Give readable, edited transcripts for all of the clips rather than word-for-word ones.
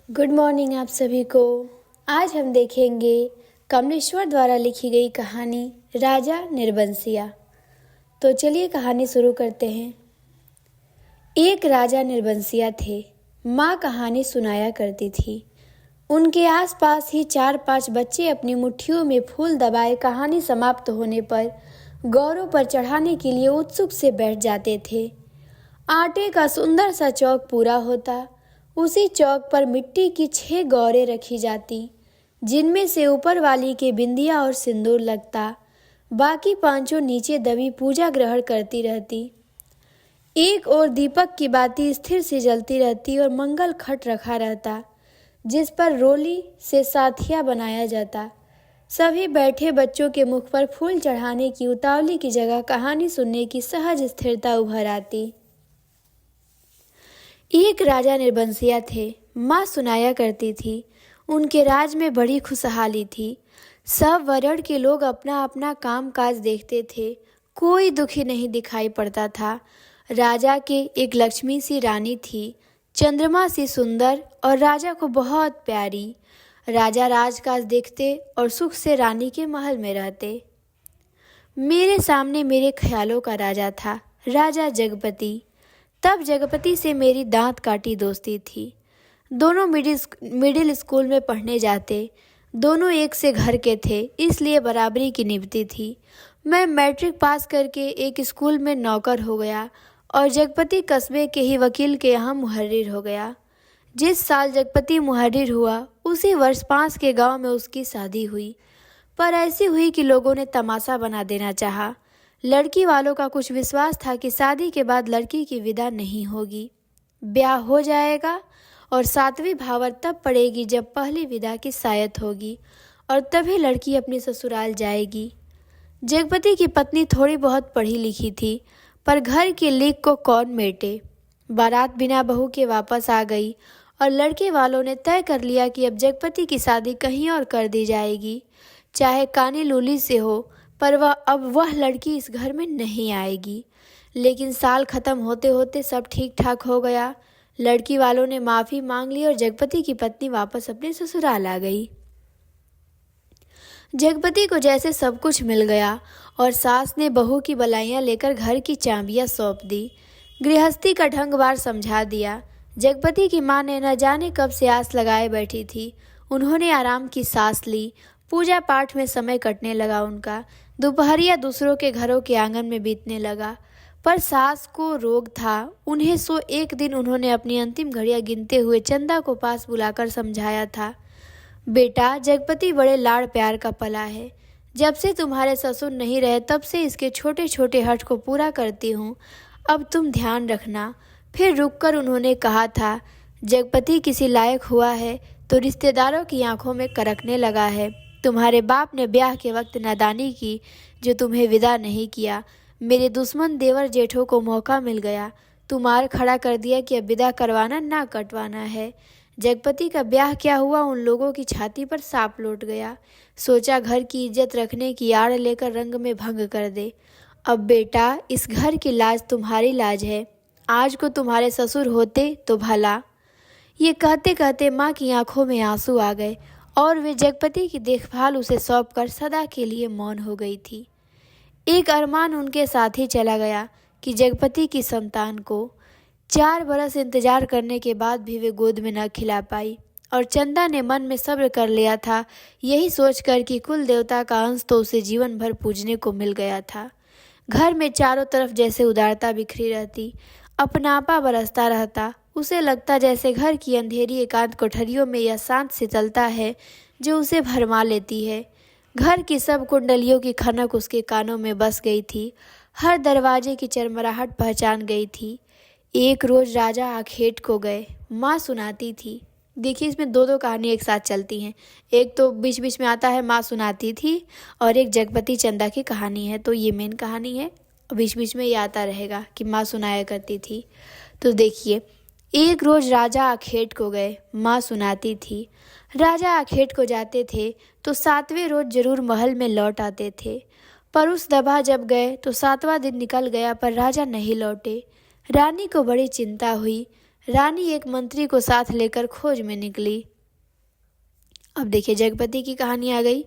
Good morning आप सभी को। आज हम देखेंगे कमलेश्वर द्वारा लिखी गई कहानी राजा निर्बंसिया। तो चलिए कहानी शुरू करते हैं। एक राजा निर्बंसिया थे। माँ कहानी सुनाया करती थी। उनके आसपास ही 4-5 बच्चे अपनी मुट्ठियों में फूल दबाए कहानी समाप्त होने पर गौरों पर चढ़ाने के लिए उत्सुक से बैठ जाते थे। आटे का सुंदर सा चौक पूरा होता। उसी चौक पर मिट्टी की 6 गौरें रखी जाती, जिनमें से ऊपर वाली के बिंदिया और सिंदूर लगता। बाकी 5 नीचे दबी पूजा ग्रहण करती रहती। एक और दीपक की बाती स्थिर से जलती रहती और मंगल खट रखा रहता, जिस पर रोली से साथिया बनाया जाता। सभी बैठे बच्चों के मुख पर फूल चढ़ाने की उतावली की जगह कहानी सुनने की सहज स्थिरता उभर आती। एक राजा निर्बंसिया थे। माँ सुनाया करती थी। उनके राज में बड़ी खुशहाली थी। सब वर्ण के लोग अपना अपना काम काज देखते थे। कोई दुखी नहीं दिखाई पड़ता था। राजा के एक लक्ष्मी सी रानी थी, चंद्रमा सी सुंदर और राजा को बहुत प्यारी। राजा राजकाज देखते और सुख से रानी के महल में रहते। मेरे सामने मेरे ख्यालों का राजा था, राजा जगपति। तब जगपति से मेरी दांत काटी दोस्ती थी। दोनों मिडिल स्कूल में पढ़ने जाते। दोनों एक से घर के थे, इसलिए बराबरी की निभती थी। मैं मैट्रिक पास करके एक स्कूल में नौकर हो गया और जगपति कस्बे के ही वकील के यहाँ मुहर्रिर हो गया। जिस साल जगपति मुहर्रिर हुआ, उसी वर्ष पास के गांव में उसकी शादी हुई। पर ऐसी हुई कि लोगों ने तमाशा बना देना चाहा। लड़की वालों का कुछ विश्वास था कि शादी के बाद लड़की की विदा नहीं होगी, ब्याह हो जाएगा और 7वीं भावर तब पड़ेगी जब पहली विदा की शायद होगी और तभी लड़की अपनी ससुराल जाएगी। जगपति की पत्नी थोड़ी बहुत पढ़ी लिखी थी, पर घर की लीक को कौन मेटे। बारात बिना बहू के वापस आ गई और लड़के वालों ने तय कर लिया कि अब जगपति की शादी कहीं और कर दी जाएगी, चाहे कानी लूली से हो, पर वह लड़की इस घर में नहीं आएगी। लेकिन साल खत्म होते होते सब ठीक ठाक हो गया। लड़की वालों ने माफ़ी मांग ली और जगपति की पत्नी वापस अपने ससुराल आ गई। जगपति को जैसे सब कुछ मिल गया और सास ने बहू की बलाइयाँ लेकर घर की चाबियाँ सौंप दी। गृहस्थी का ढंग बार समझा दिया। जगपति की माँ ने न जाने कब से आस लगाए बैठी थी। उन्होंने आराम की सांस ली। पूजा पाठ में समय कटने लगा उनका। दोपहरिया दूसरों के घरों के आंगन में बीतने लगा। पर सास को रोग था उन्हें, सो एक दिन उन्होंने अपनी अंतिम घड़ियां गिनते हुए चंदा को पास बुलाकर समझाया था, बेटा, जगपति बड़े लाड़ प्यार का पला है। जब से तुम्हारे ससुर नहीं रहे तब से इसके छोटे छोटे हठ को पूरा करती हूँ। अब तुम ध्यान रखना। फिर रुककर उन्होंने कहा था, जगपति किसी लायक हुआ है तो रिश्तेदारों की आंखों में करकने लगा है। तुम्हारे बाप ने ब्याह के वक्त नादानी की जो तुम्हें विदा नहीं किया। मेरे दुश्मन देवर जेठों को मौका मिल गया, तुम्हार खड़ा कर दिया कि अब विदा करवाना ना कटवाना है। जगपति का ब्याह क्या हुआ, उन लोगों की छाती पर सांप लौट गया। सोचा घर की इज्जत रखने की आड़ लेकर रंग में भंग कर दे। अब बेटा, इस घर की लाज तुम्हारी लाज है। आज को तुम्हारे ससुर होते तो भला। ये कहते कहते माँ की आंखों में आंसू आ गए और वे जगपति की देखभाल उसे सौंपकर सदा के लिए मौन हो गई थी। एक अरमान उनके साथ ही चला गया कि जगपति की संतान को 4 बरस इंतजार करने के बाद भी वे गोद में न खिला पाई। और चंदा ने मन में सब्र कर लिया था, यही सोचकर कि कुल देवता का अंश तो उसे जीवन भर पूजने को मिल गया था। घर में चारों तरफ जैसे उदारता बिखरी रहती, अपनापा बरसता रहता। उसे लगता जैसे घर की अंधेरी एकांत कोठरियों में यह शांत शीतलता है जो उसे भरमा लेती है। घर की सब कुंडलियों की खनक उसके कानों में बस गई थी। हर दरवाजे की चरमराहट पहचान गई थी। एक रोज राजा आखेट को गए। माँ सुनाती थी। देखिए, इसमें 2 कहानी एक साथ चलती हैं। एक तो बीच बीच में आता है माँ सुनाती थी, और एक जगपति चंदा की कहानी है। तो ये मेन कहानी है, बीच बीच में ये आता रहेगा कि माँ सुनाया करती थी। तो देखिए, एक रोज राजा आखेट को गए। माँ सुनाती थी। राजा आखेट को जाते थे तो 7वें रोज जरूर महल में लौट आते थे। पर उस दफा जब गए तो 7वां दिन निकल गया पर राजा नहीं लौटे। रानी को बड़ी चिंता हुई। रानी एक मंत्री को साथ लेकर खोज में निकली। अब देखिए जगपति की कहानी आ गई।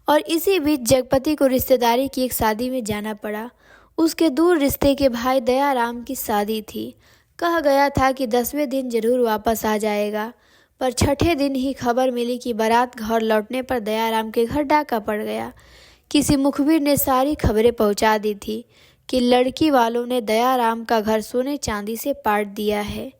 और इसी बीच जगपति को रिश्तेदारी की एक शादी में जाना पड़ा। उसके दूर रिश्ते के भाई दयाराम की शादी थी। कहा गया था कि 10वें दिन जरूर वापस आ जाएगा, पर छठे दिन ही खबर मिली कि बारात घर लौटने पर दयाराम के घर डाका पड़ गया। किसी मुखबिर ने सारी खबरें पहुंचा दी थी कि लड़की वालों ने दयाराम का घर सोने चांदी से पाट दिया है।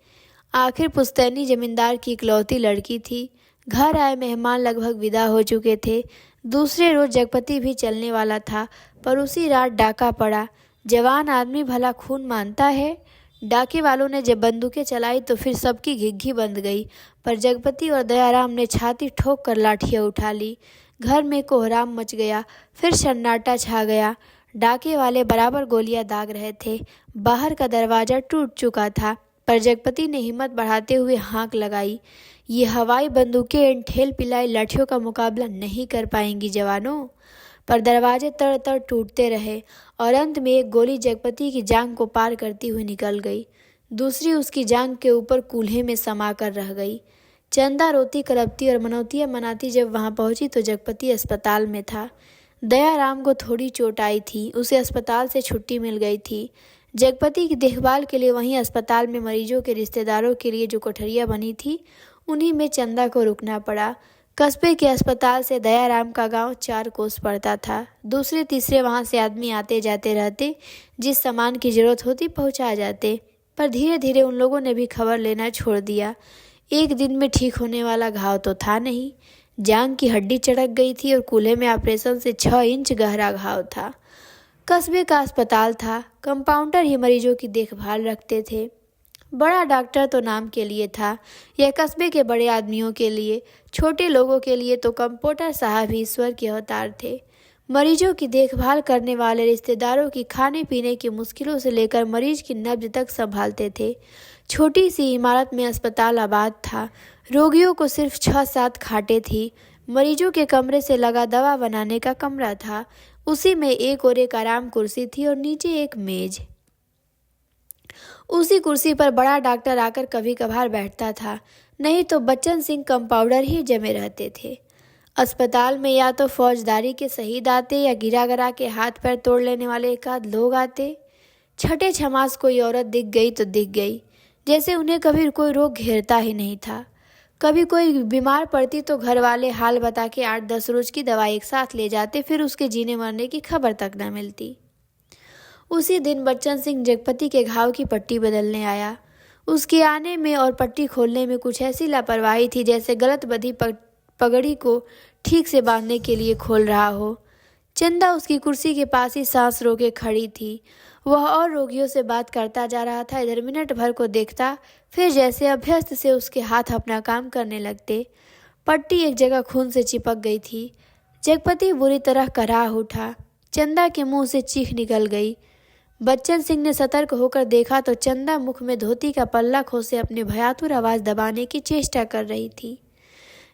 आखिर पुश्तैनी जमींदार की इकलौती लड़की थी। घर आए मेहमान लगभग विदा हो चुके थे। दूसरे रोज जगपति भी चलने वाला था, पर उसी रात डाका पड़ा। जवान आदमी भला खून मानता है। डाके वालों ने जब बंदूकें चलाई तो फिर सबकी घिघी बंद गई, पर जगपति और दयाराम ने छाती ठोक कर लाठियां उठा ली। घर में कोहराम मच गया। फिर सन्नाटा छा गया। डाके वाले बराबर गोलियां दाग रहे थे। बाहर का दरवाजा टूट चुका था, पर जगपति ने हिम्मत बढ़ाते हुए हाँक लगाई। ये हवाई बंदूकें इन ठेल पिलाई लाठियों का मुकाबला नहीं कर पाएंगी जवानों। पर दरवाजे तड़ तड़ टूटते रहे और अंत में एक गोली जगपति की जांघ को पार करती हुई निकल गई। दूसरी उसकी जांघ के ऊपर कूल्हे में समा कर रह गई। चंदा रोती करपती और मनौतियाँ मनाती जब वहां पहुंची तो जगपति अस्पताल में था। दयाराम को थोड़ी चोट आई थी। उसे अस्पताल से छुट्टी मिल गई थी। जगपति की देखभाल के लिए वहीं अस्पताल में मरीजों के रिश्तेदारों के लिए जो कोठरियां बनी थी, उन्हीं में चंदा को रुकना पड़ा। कस्बे के अस्पताल से दयाराम का गांव 4 कोस पड़ता था। दूसरे तीसरे वहां से आदमी आते जाते रहते। जिस सामान की जरूरत होती पहुंचा जाते। पर धीरे धीरे उन लोगों ने भी खबर लेना छोड़ दिया। एक दिन में ठीक होने वाला घाव तो था नहीं। जांघ की हड्डी चढ़क गई थी और कूल्हे में ऑपरेशन से 6 इंच गहरा घाव था। कस्बे का अस्पताल था। कंपाउंडर ही मरीजों की देखभाल रखते थे। बड़ा डॉक्टर तो नाम के लिए था। यह कस्बे के बड़े आदमियों के लिए, छोटे लोगों के लिए तो कंपाउंडर साहब ही ईश्वर के अवतार थे। मरीजों की देखभाल करने वाले रिश्तेदारों की खाने पीने की मुश्किलों से लेकर मरीज की नब्ज तक संभालते थे। छोटी सी इमारत में अस्पताल आबाद था। रोगियों को सिर्फ 6-7 खाटें थी। मरीजों के कमरे से लगा दवा बनाने का कमरा था। उसी में एक और एक आराम कुर्सी थी और नीचे एक मेज। उसी कुर्सी पर बड़ा डॉक्टर आकर कभी कभार बैठता था, नहीं तो बच्चन सिंह कंपाउंडर ही जमे रहते थे। अस्पताल में या तो फौजदारी के शहीद आते या गिरा गिरा के हाथ पैर तोड़ लेने वाले एक आध लोग आते। छठे छमास कोई औरत दिख गई तो दिख गई, जैसे उन्हें कभी कोई रोग घेरता ही नहीं था। कभी कोई बीमार पड़ती तो घर वाले हाल बता के 8-10 रोज की दवाई एक साथ ले जाते, फिर उसके जीने मरने की खबर तक न मिलती। उसी दिन बच्चन सिंह जगपति के घाव की पट्टी बदलने आया। उसके आने में और पट्टी खोलने में कुछ ऐसी लापरवाही थी जैसे गलत बधी पगड़ी को ठीक से बांधने के लिए खोल रहा हो। चंदा उसकी कुर्सी के पास ही सांस रोके खड़ी थी। वह और रोगियों से बात करता जा रहा था। इधर मिनट भर को देखता, फिर जैसे अभ्यस्त से उसके हाथ अपना काम करने लगते। पट्टी एक जगह खून से चिपक गई थी। जगपति बुरी तरह कराह उठा। चंदा के मुंह से चीख निकल गई। बच्चन सिंह ने सतर्क होकर देखा तो चंदा मुख में धोती का पल्ला खोसे अपनी भयातुर आवाज दबाने की चेष्टा कर रही थी।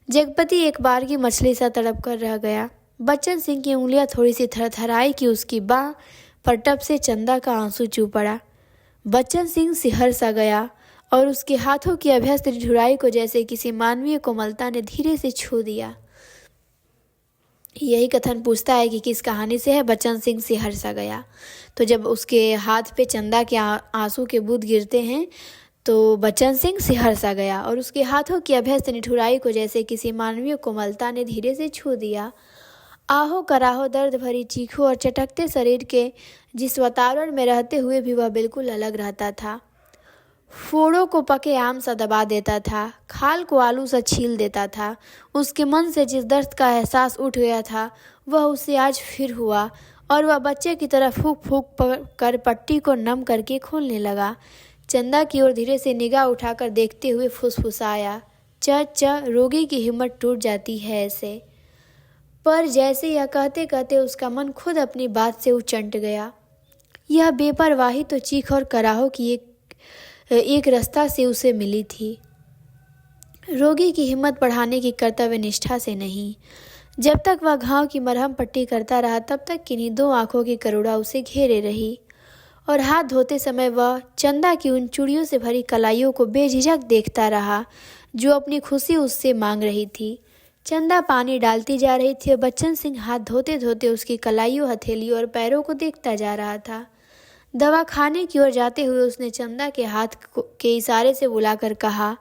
जगपति एक बार की मछली सा तड़प कर रह गया। बच्चन सिंह की उंगलियां थोड़ी सी थरथराई कि उसकी बाह पर टप से चंदा का आंसू चू पड़ा। बच्चन सिंह सिहर सा गया और उसके हाथों की अभ्यस्त ठुराई को जैसे किसी मानवीय कोमलता ने धीरे से छू दिया। यही कथन पूछता है कि किस कहानी से है। बच्चन सिंह सिहर सा गया, तो जब उसके हाथ पे चंदा के आंसू के बूंद गिरते हैं तो बच्चन सिंह सिहर सा गया और उसके हाथों की अभ्यस्त निठुराई को जैसे किसी मानवीय कोमलता ने धीरे से छू दिया। आहो कराहो दर्द भरी चीखों और चटकते शरीर के जिस वातावरण में रहते हुए भी वह बिल्कुल अलग रहता था। फोड़ों को पके आम सा दबा देता था, खाल को आलू सा छील देता था। उसके मन से जिस दर्द का एहसास उठ गया था वह उसे आज फिर हुआ और वह बच्चे की तरह फूंक फूंक कर पट्टी को नम करके खोलने लगा। चंदा की ओर धीरे से निगाह उठाकर देखते हुए फुसफुसाया, च रोगी की हिम्मत टूट जाती है ऐसे। पर जैसे यह कहते कहते उसका मन खुद अपनी बात से उचंट गया। यह बेपरवाही तो चीख और कराहो की एक रास्ता से उसे मिली थी, रोगी की हिम्मत बढ़ाने की कर्तव्य निष्ठा से नहीं। जब तक वह घाव की मरहम पट्टी करता रहा तब तक किन्हीं 2 आंखों की करुणा उसे घेरे रही और हाथ धोते समय वह चंदा की उन चूड़ियों से भरी कलाइयों को बेझिझक देखता रहा जो अपनी खुशी उससे मांग रही थी। चंदा पानी डालती जा रही थी और बच्चन सिंह हाथ धोते धोते उसकी कलाइयों, हथेलियों और पैरों को देखता जा रहा था। दवा खाने की ओर जाते हुए उसने चंदा के के इशारे से बुलाकर कहा,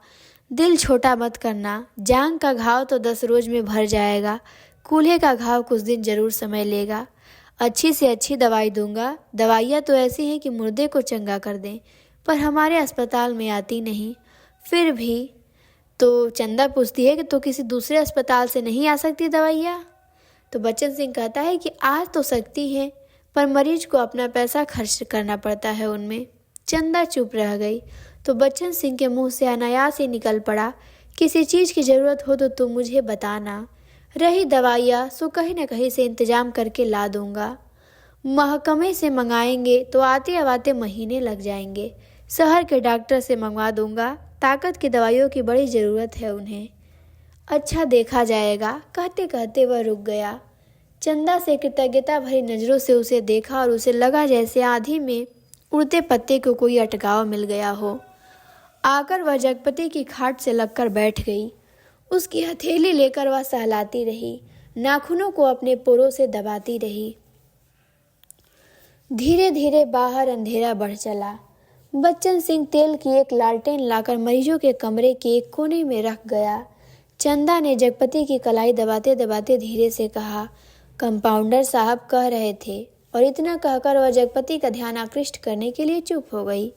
दिल छोटा मत करना, जांग का घाव तो 10 रोज में भर जाएगा, कूल्हे का घाव कुछ दिन जरूर समय लेगा। अच्छी से अच्छी दवाई दूंगा। दवाइयाँ तो ऐसी हैं कि मुर्दे को चंगा कर दें, पर हमारे अस्पताल में आती नहीं। फिर भी तो चंदा पूछती है कि तो किसी दूसरे अस्पताल से नहीं आ सकती दवाइयाँ? तो बच्चन सिंह कहता है कि आ तो सकती है, पर मरीज को अपना पैसा खर्च करना पड़ता है उनमें। चंदा चुप रह गई तो बच्चन सिंह के मुंह से अनायास ही निकल पड़ा, किसी चीज़ की ज़रूरत हो तो तुम मुझे बताना, रही दवाइयाँ सो कहीं न कहीं से इंतजाम करके ला दूंगा। महकमे से मंगाएंगे तो आते आते महीने लग जाएंगे, शहर के डॉक्टर से मंगवा दूंगा, ताकत की दवाइयों की बड़ी ज़रूरत है उन्हें। अच्छा देखा जाएगा। कहते कहते वह रुक गया। चंदा से कृतज्ञता भरी नज़रों से उसे देखा और उसे लगा जैसे आंधी में उड़ते पत्ते को कोई अटकाव मिल गया हो। आकर वह जगपति की खाट से लगकर बैठ गई। उसकी हथेली लेकर वह सहलाती रही, नाखूनों को अपने पोरों से दबाती रही। धीरे धीरे बाहर अंधेरा बढ़ चला। बच्चन सिंह तेल की एक लालटेन लाकर मरीजों के कमरे के एक कोने में रख गया। चंदा ने जगपति की कलाई दबाते दबाते धीरे से कहा, कंपाउंडर साहब कह रहे थे, और इतना कहकर वह जगपति का ध्यान आकृष्ट करने के लिए चुप हो गई।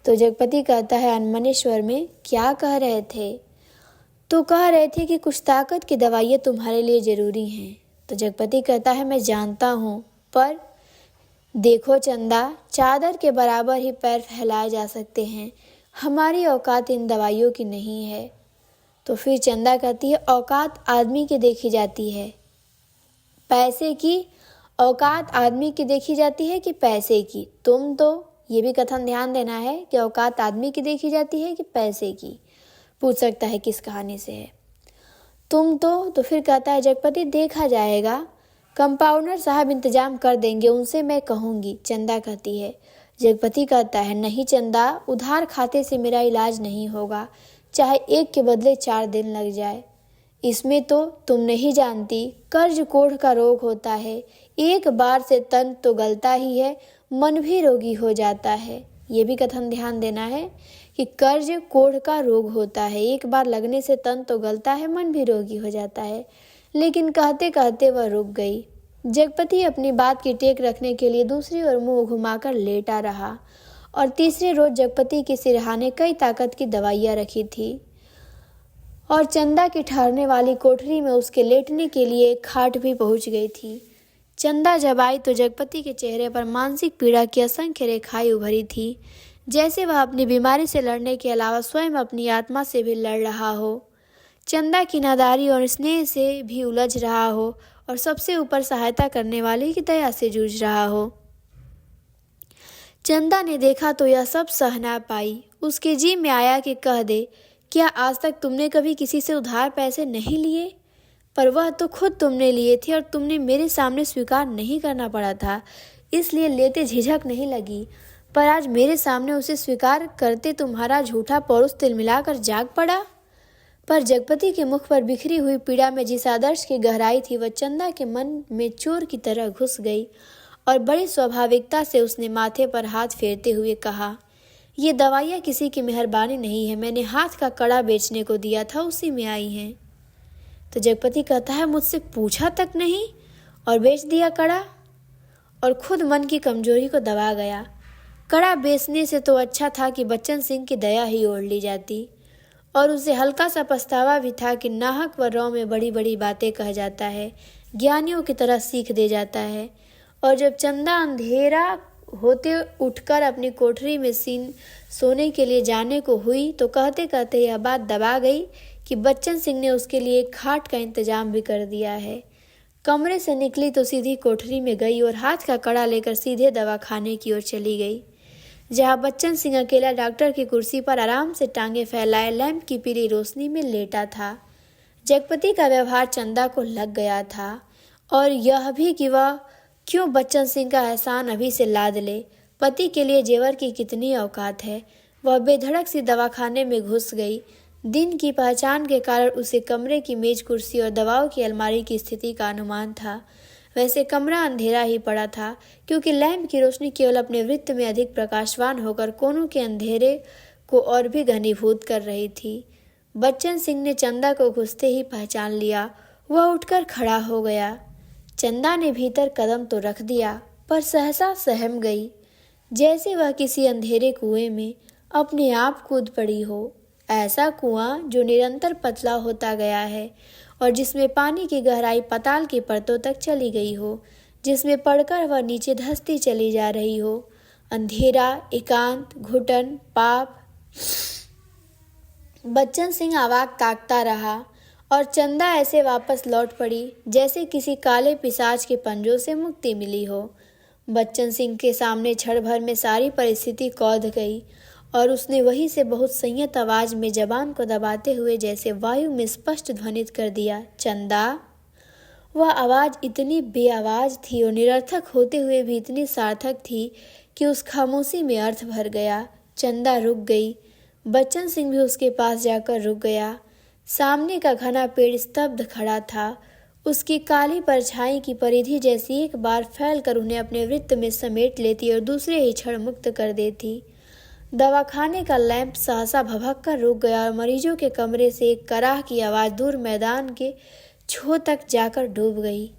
तो जगपति कहता है अनमने स्वर में, क्या कह रहे थे? तो कह रहे थे कि कुछ ताकत की दवाइयाँ तुम्हारे लिए ज़रूरी हैं। तो जगपति कहता है मैं जानता हूँ, पर देखो चंदा, चादर के बराबर ही पैर फैलाए जा सकते हैं, हमारी औकात इन दवाइयों की नहीं है। तो फिर चंदा कहती है औकात आदमी की देखी जाती है, पैसे की औकात आदमी की देखी जाती है कि पैसे की? तुम तो ये भी कथन ध्यान देना है कि औकात आदमी की देखी जाती है कि पैसे की। पूछ सकता है किस कहानी से है तुम तो फिर कहता है जगपति देखा जाएगा, कंपाउंडर साहब इंतजाम कर देंगे, उनसे मैं कहूँगी। चंदा कहती है। जगपति कहता है नहीं चंदा, उधार खाते से मेरा इलाज नहीं होगा, चाहे एक के बदले 4 दिन लग जाए। इसमें तो तुम नहीं जानती, कर्ज कोढ़ का रोग होता है, एक बार से तन तो गलता ही है, मन भी रोगी हो जाता है। ये भी कथन ध्यान देना है कि कर्ज कोढ़ का रोग होता है, एक बार लगने से तन तो गलता है, मन भी रोगी हो जाता है। लेकिन कहते कहते वह रुक गई। जगपति अपनी बात की टेक रखने के लिए दूसरी ओर मुंह घुमाकर लेटा रहा और तीसरे रोज जगपति के सिरहाने कई ताकत की दवाइयाँ रखी थी और चंदा की ठहरने वाली कोठरी में उसके लेटने के लिए एक खाट भी पहुंच गई थी। चंदा जब आई तो जगपति के चेहरे पर मानसिक पीड़ा की असंख्य रेखाएं उभरी थी, जैसे वह अपनी बीमारी से लड़ने के अलावा स्वयं अपनी आत्मा से भी लड़ रहा हो, चंदा की नादारी और स्नेह से भी उलझ रहा हो और सबसे ऊपर सहायता करने वाले की दया से जूझ रहा हो। चंदा ने देखा तो यह सब सह ना पाई। उसके जी में आया कि कह दे, क्या आज तक तुमने कभी किसी से उधार पैसे नहीं लिए? पर वह तो खुद तुमने लिए थे और तुमने मेरे सामने स्वीकार नहीं करना पड़ा था, इसलिए लेते झिझक नहीं लगी। पर आज मेरे सामने उसे स्वीकार करते तुम्हारा झूठा पौरुष तिलमिलाकर जाग पड़ा। पर जगपति के मुख पर बिखरी हुई पीड़ा में जिस आदर्श की गहराई थी वह चंदा के मन में चोर की तरह घुस गई और बड़ी स्वाभाविकता से उसने माथे पर हाथ फेरते हुए कहा, ये दवाइयाँ किसी की मेहरबानी नहीं है, मैंने हाथ का कड़ा बेचने को दिया था, उसी में आई हैं। तो जगपति कहता है मुझसे पूछा तक नहीं और बेच दिया कड़ा, और खुद मन की कमजोरी को दबा गया। कड़ा बेचने से तो अच्छा था कि बच्चन सिंह की दया ही ओढ़ ली जाती, और उसे हल्का सा पछतावा भी था कि नाहक व रौ में बड़ी बड़ी बातें कह जाता है, ज्ञानियों की तरह सीख दे जाता है। और जब चंदा अंधेरा होते उठकर अपनी कोठरी में सोने के लिए जाने को हुई तो कहते कहते यह बात दबा गई कि बच्चन सिंह ने उसके लिए एक खाट का इंतजाम भी कर दिया है। कमरे से निकली तो सीधी कोठरी में गई और हाथ का कड़ा लेकर सीधे दवाखाने की ओर चली गई, जहां बच्चन सिंह अकेला डॉक्टर की कुर्सी पर आराम से टांगे फैलाए लैंप की पीली रोशनी में लेटा था। जगपति का व्यवहार चंदा को लग गया था और यह भी कि वह क्यों बच्चन सिंह का एहसान अभी से लाद ले, पति के लिए जेवर की कितनी औकात है। वह बेधड़क सी दवाखाने में घुस गई। दिन की पहचान के कारण उसे कमरे की मेज, कुर्सी और दवाओं की अलमारी की स्थिति का अनुमान था। वैसे कमरा अंधेरा ही पड़ा था, क्योंकि लैंप की रोशनी केवल अपने वृत्त में अधिक प्रकाशवान होकर कोनों के अंधेरे को और भी घनीभूत कर रही थी। बच्चन सिंह ने चंदा को घुसते ही पहचान लिया। वह उठकर खड़ा हो गया। चंदा ने भीतर कदम तो रख दिया, पर सहसा सहम गई, जैसे वह किसी अंधेरे कुएं में अपने आप कूद पड़ी हो। ऐसा कुआं जो निरंतर पतला होता गया है और जिसमें पानी की गहराई पाताल की परतों तक चली गई हो, जिसमें पड़कर वह नीचे धंसती चली जा रही हो। अंधेरा, एकांत, घुटन, पाप। बच्चन सिंह अवाक ताकता रहा और चंदा ऐसे वापस लौट पड़ी जैसे किसी काले पिशाच के पंजों से मुक्ति मिली हो। बच्चन सिंह के सामने क्षण भर में सारी परिस्थिति कौंध गई और उसने वहीं से बहुत संयत आवाज में जबान को दबाते हुए जैसे वायु में स्पष्ट ध्वनित कर दिया, चंदा। वह आवाज इतनी बेआवाज थी और निरर्थक होते हुए भी इतनी सार्थक थी कि उस खामोशी में अर्थ भर गया। चंदा रुक गई। बच्चन सिंह भी उसके पास जाकर रुक गया। सामने का घना पेड़ स्तब्ध खड़ा था। उसकी काली परछाई की परिधि जैसी एक बार फैलकर उन्हें अपने वृत्त में समेट लेती और दूसरे ही क्षण मुक्त कर देती। दवाखाने का लैंप सहसा भभक कर रुक गया और मरीजों के कमरे से एक कराह की आवाज दूर मैदान के छो तक जाकर डूब गई।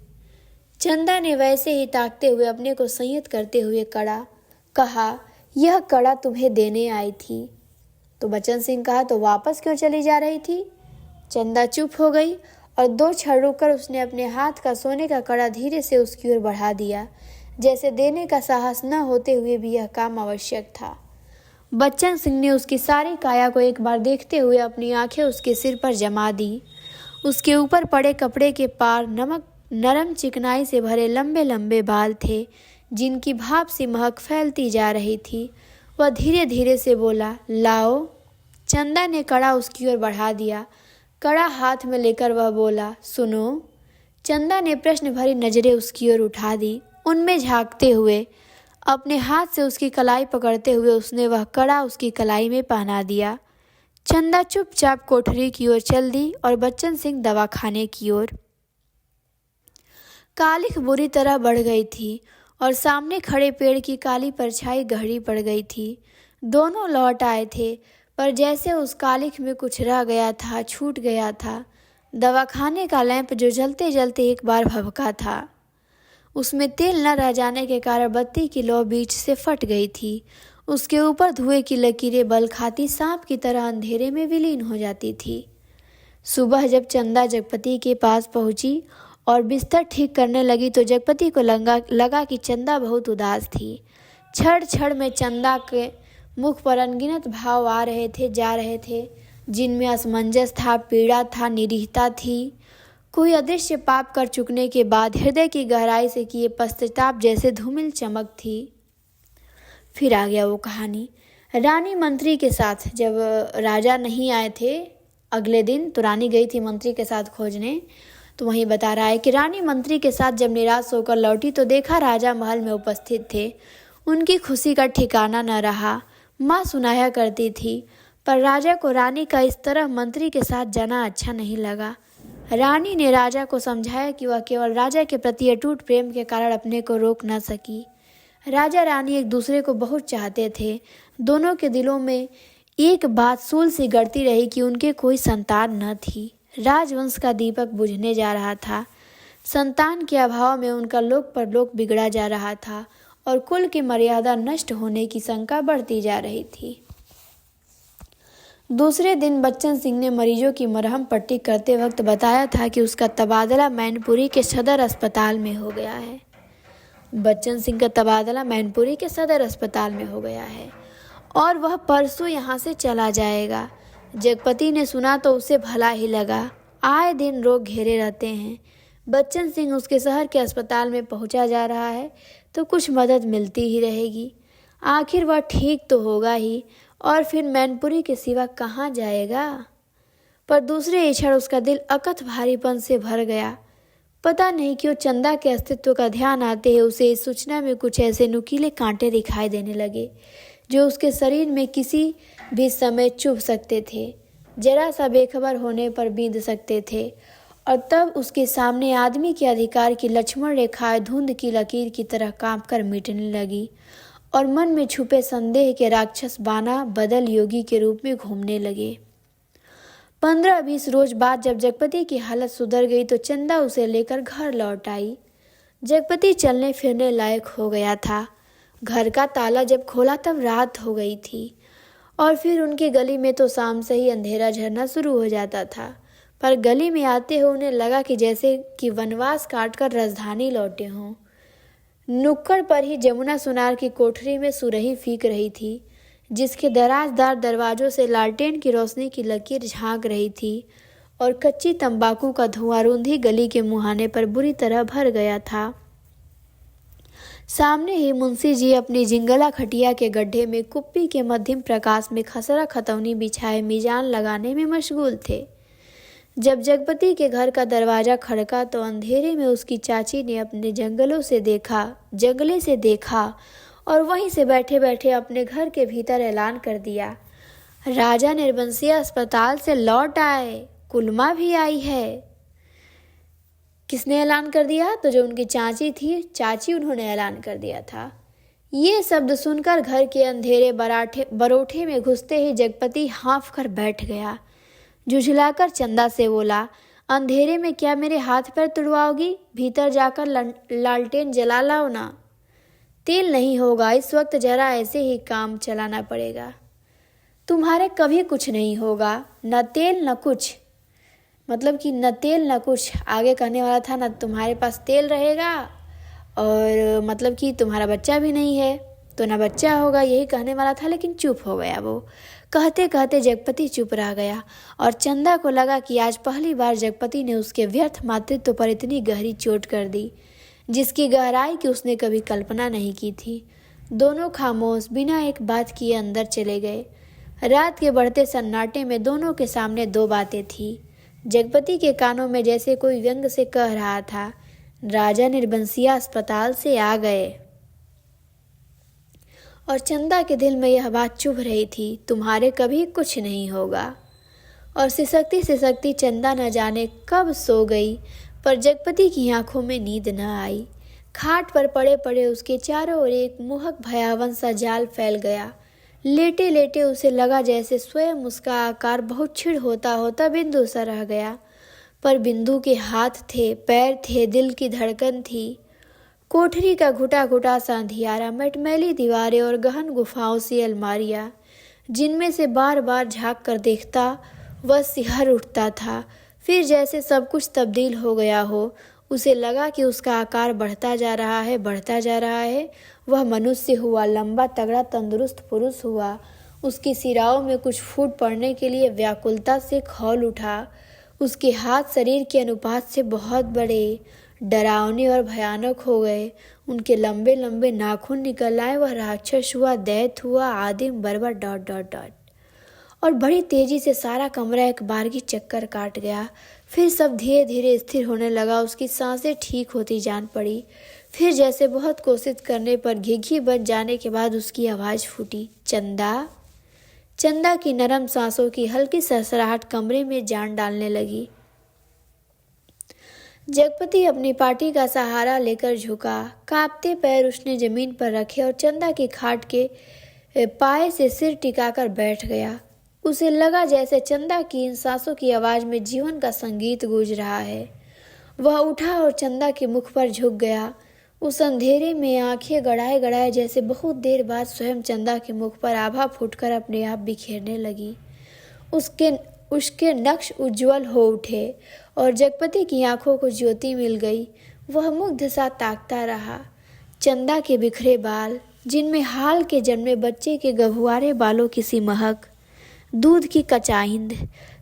चंदा ने वैसे ही ताकते हुए अपने को संयत करते हुए कहा, यह कड़ा तुम्हें देने आई थी। तो बच्चन सिंह कहा, तो वापस क्यों चली जा रही थी? चंदा चुप हो गई और 2 क्षण रुककर उसने अपने हाथ का सोने का कड़ा धीरे से उसकी ओर बढ़ा दिया, जैसे देने का साहस न होते हुए भी यह काम आवश्यक था। बच्चन सिंह ने उसकी सारी काया को एक बार देखते हुए अपनी आंखें उसके सिर पर जमा दी। उसके ऊपर पड़े कपड़े के पार नरम चिकनाई से भरे लंबे लंबे बाल थे, जिनकी भाप सी महक फैलती जा रही थी। वह धीरे धीरे से बोला, लाओ। चंदा ने कड़ा उसकी ओर बढ़ा दिया। कड़ा हाथ में लेकर वह बोला, सुनो। चंदा ने प्रश्न भरी नजरें उसकी ओर उठा दी। उनमें झांकते हुए अपने हाथ से उसकी कलाई पकड़ते हुए उसने वह कड़ा उसकी कलाई में पहना दिया। चंदा चुपचाप कोठरी की ओर चल दी और बच्चन सिंह दवाखाने की ओर। कालिख बुरी तरह बढ़ गई थी और सामने खड़े पेड़ की काली परछाई गहरी पड़ गई थी। दोनों लौट आए थे, पर जैसे उस कालिख में कुछ रह गया था, छूट गया था। दवाखाने का लैंप जो जलते जलते एक बार भभका था, उसमें तेल न रह जाने के कारण बत्ती की लौ बीच से फट गई थी। उसके ऊपर धुएं की लकीरें बल खाती सांप की तरह अंधेरे में विलीन हो जाती थी। सुबह जब चंदा जगपति के पास पहुंची और बिस्तर ठीक करने लगी तो जगपति को लगा कि चंदा बहुत उदास थी। क्षण क्षण में चंदा के मुख पर अनगिनत भाव आ रहे थे, जा रहे थे, जिनमें असमंजस था, पीड़ा था, निरीहता थी। कोई अदृश्य पाप कर चुकने के बाद हृदय की गहराई से किए पश्चाताप जैसे धूमिल चमक थी। फिर आ गया वो कहानी रानी मंत्री के साथ। जब राजा नहीं आए थे अगले दिन, तो रानी गई थी मंत्री के साथ खोजने। तो वहीं बता रहा है कि रानी मंत्री के साथ जब निराश होकर लौटी तो देखा राजा महल में उपस्थित थे। उनकी खुशी का ठिकाना न रहा। माँ सुनाया करती थी, पर राजा को रानी का इस तरह मंत्री के साथ जाना अच्छा नहीं लगा। रानी ने राजा को समझाया कि वह केवल राजा के प्रति अटूट प्रेम के कारण अपने को रोक न सकी। राजा रानी एक दूसरे को बहुत चाहते थे। दोनों के दिलों में एक बात सूल सी गड़ती रही कि उनके कोई संतान न थी। राजवंश का दीपक बुझने जा रहा था। संतान के अभाव में उनका लोक परलोक बिगड़ा जा रहा था और कुल की मर्यादा नष्ट होने की शंका बढ़ती जा रही थी। दूसरे दिन बच्चन सिंह ने मरीजों की मरहम पट्टी करते वक्त बताया था कि उसका तबादला मैनपुरी के सदर अस्पताल में हो गया है। बच्चन सिंह का तबादला मैनपुरी के सदर अस्पताल में हो गया है और वह परसों यहाँ से चला जाएगा। जगपति ने सुना तो उसे भला ही लगा। आए दिन रोग घेरे रहते हैं। बच्चन सिंह उसके शहर के अस्पताल में पहुंचा जा रहा है तो कुछ मदद मिलती ही रहेगी। आखिर वह ठीक तो होगा ही, और फिर मैनपुरी के सिवा कहाँ जाएगा। पर दूसरे ही क्षण उसका दिल अकथ भारीपन से भर गया। पता नहीं क्यों चंदा के अस्तित्व का ध्यान आते ही उसे इस सूचना में कुछ ऐसे नुकीले कांटे दिखाई देने लगे जो उसके शरीर में किसी भी समय चुभ सकते थे, जरा सा बेखबर होने पर बींध सकते थे। और तब उसके सामने आदमी के अधिकार की लक्ष्मण रेखाएं धुंध की लकीर की तरह कांप कर मिटने लगी और मन में छुपे संदेह के राक्षस बाना बदल योगी के रूप में घूमने लगे। 15-20 रोज बाद जब जगपति की हालत सुधर गई तो चंदा उसे लेकर घर लौट आई। जगपति चलने फिरने लायक हो गया था। घर का ताला जब खोला तब रात हो गई थी और फिर उनकी गली में तो शाम से ही अंधेरा झरना शुरू हो जाता था। पर गली में आते हुए उन्हें लगा कि जैसे कि वनवास काटकर राजधानी लौटे हों। नुक्कड़ पर ही जमुना सुनार की कोठरी में सुरही फीक रही थी, जिसके दराजदार दरवाजों से लालटेन की रोशनी की लकीर झांक रही थी और कच्ची तंबाकू का धुआं रूंधी गली के मुहाने पर बुरी तरह भर गया था। सामने ही मुंशी जी अपनी जिंगला खटिया के गड्ढे में कुप्पी के मध्यम प्रकाश में खसरा खतौनी बिछाए मिजान लगाने में मशगूल थे। जब जगपति के घर का दरवाजा खड़का तो अंधेरे में उसकी चाची ने अपने जंगले से देखा और वहीं से बैठे बैठे अपने घर के भीतर ऐलान कर दिया, राजा निर्बंसिया अस्पताल से लौट आए, कुलमा भी आई है। किसने ऐलान कर दिया? तो जो उनकी चाची उन्होंने ऐलान कर दिया था। ये शब्द सुनकर घर के अंधेरे बरोठे में घुसते ही जगपति हाँफ कर बैठ गया। झुझलाकर चंदा से बोला, अंधेरे में क्या मेरे हाथ पैर तुड़वाओगी? भीतर जाकर लालटेन जला लाओ ना। तेल नहीं होगा, इस वक्त जरा ऐसे ही काम चलाना पड़ेगा। तुम्हारे कभी कुछ नहीं होगा, न तेल न कुछ। मतलब कि न तेल न कुछ, आगे कहने वाला था न तुम्हारे पास तेल रहेगा और मतलब कि तुम्हारा बच्चा भी नहीं है तो न बच्चा होगा, यही कहने वाला था, लेकिन चुप हो गया। वो कहते कहते जगपति चुप रह गया और चंदा को लगा कि आज पहली बार जगपति ने उसके व्यर्थ मातृत्व पर इतनी गहरी चोट कर दी जिसकी गहराई की उसने कभी कल्पना नहीं की थी। दोनों खामोश बिना एक बात किए अंदर चले गए। रात के बढ़ते सन्नाटे में दोनों के सामने दो बातें थी। जगपति के कानों में जैसे कोई व्यंग से कह रहा था, राजा निर्बंसिया अस्पताल से आ गए, और चंदा के दिल में यह बात चुभ रही थी, तुम्हारे कभी कुछ नहीं होगा। और सिसकती सिसकती चंदा न जाने कब सो गई, पर जगपति की आंखों में नींद न आई। खाट पर पड़े पड़े उसके चारों ओर एक मोहक भयावन सा जाल फैल गया। लेटे लेटे उसे लगा जैसे स्वयं उसका आकार बहुत छिड़ होता होता बिंदु सा रह गया। पर बिंदु के हाथ थे, पैर थे, दिल की धड़कन थी। कोठरी का घुटा घुटा सा अंधियारा, मटमैली दीवारें और गहन गुफाओं सी अलमारियां, जिनमें से बार बार झांक कर देखता वह सिहर उठता था। फिर जैसे सब कुछ तब्दील हो गया हो, उसे लगा कि उसका आकार बढ़ता जा रहा है, बढ़ता जा रहा है। वह मनुष्य हुआ, लंबा तगड़ा तंदुरुस्त पुरुष हुआ। उसकी सिराओं में कुछ फूट पड़ने के लिए व्याकुलता से खौल उठा। उसके हाथ शरीर के अनुपात से बहुत बड़े, डरावने और भयानक हो गए। उनके लंबे लंबे नाखून निकल आए। वह राक्षस हुआ, दैत्य हुआ, आदिम, बर्बर ... और बड़ी तेजी से सारा कमरा एक बारगी चक्कर काट गया। फिर सब धीरे धीरे स्थिर होने लगा। उसकी सांसें ठीक होती जान पड़ी। फिर जैसे बहुत कोशिश करने पर घिघी बच जाने के बाद उसकी आवाज़ फूटी, चंदा। चंदा की नरम सांसों की हल्की सरसराहट कमरे में जान डालने लगी। जगपति अपनी पार्टी का सहारा लेकर झुका। कांपते पैर उसने जमीन पर रखे और चंदा की खाट के पाए से सिर टिकाकर बैठ गया। उसे लगा जैसे चंदा की इन सांसों की आवाज में जीवन का संगीत गूंज रहा है। वह उठा और चंदा के मुख पर झुक गया। उस अंधेरे में आंखें गड़ाए गड़ाए जैसे बहुत देर बाद स्वयं चंदा के मुख पर आभा फूटकर अपने आप बिखेरने लगी। उसके नक्श उज्जवल हो उठे और जगपति की आंखों को ज्योति मिल गई। वह मुग्ध सा ताकता रहा। चंदा के बिखरे बाल, जिनमें हाल के जन्मे बच्चे के गहुआरे बालों की सी महक, दूध की कचाइंद,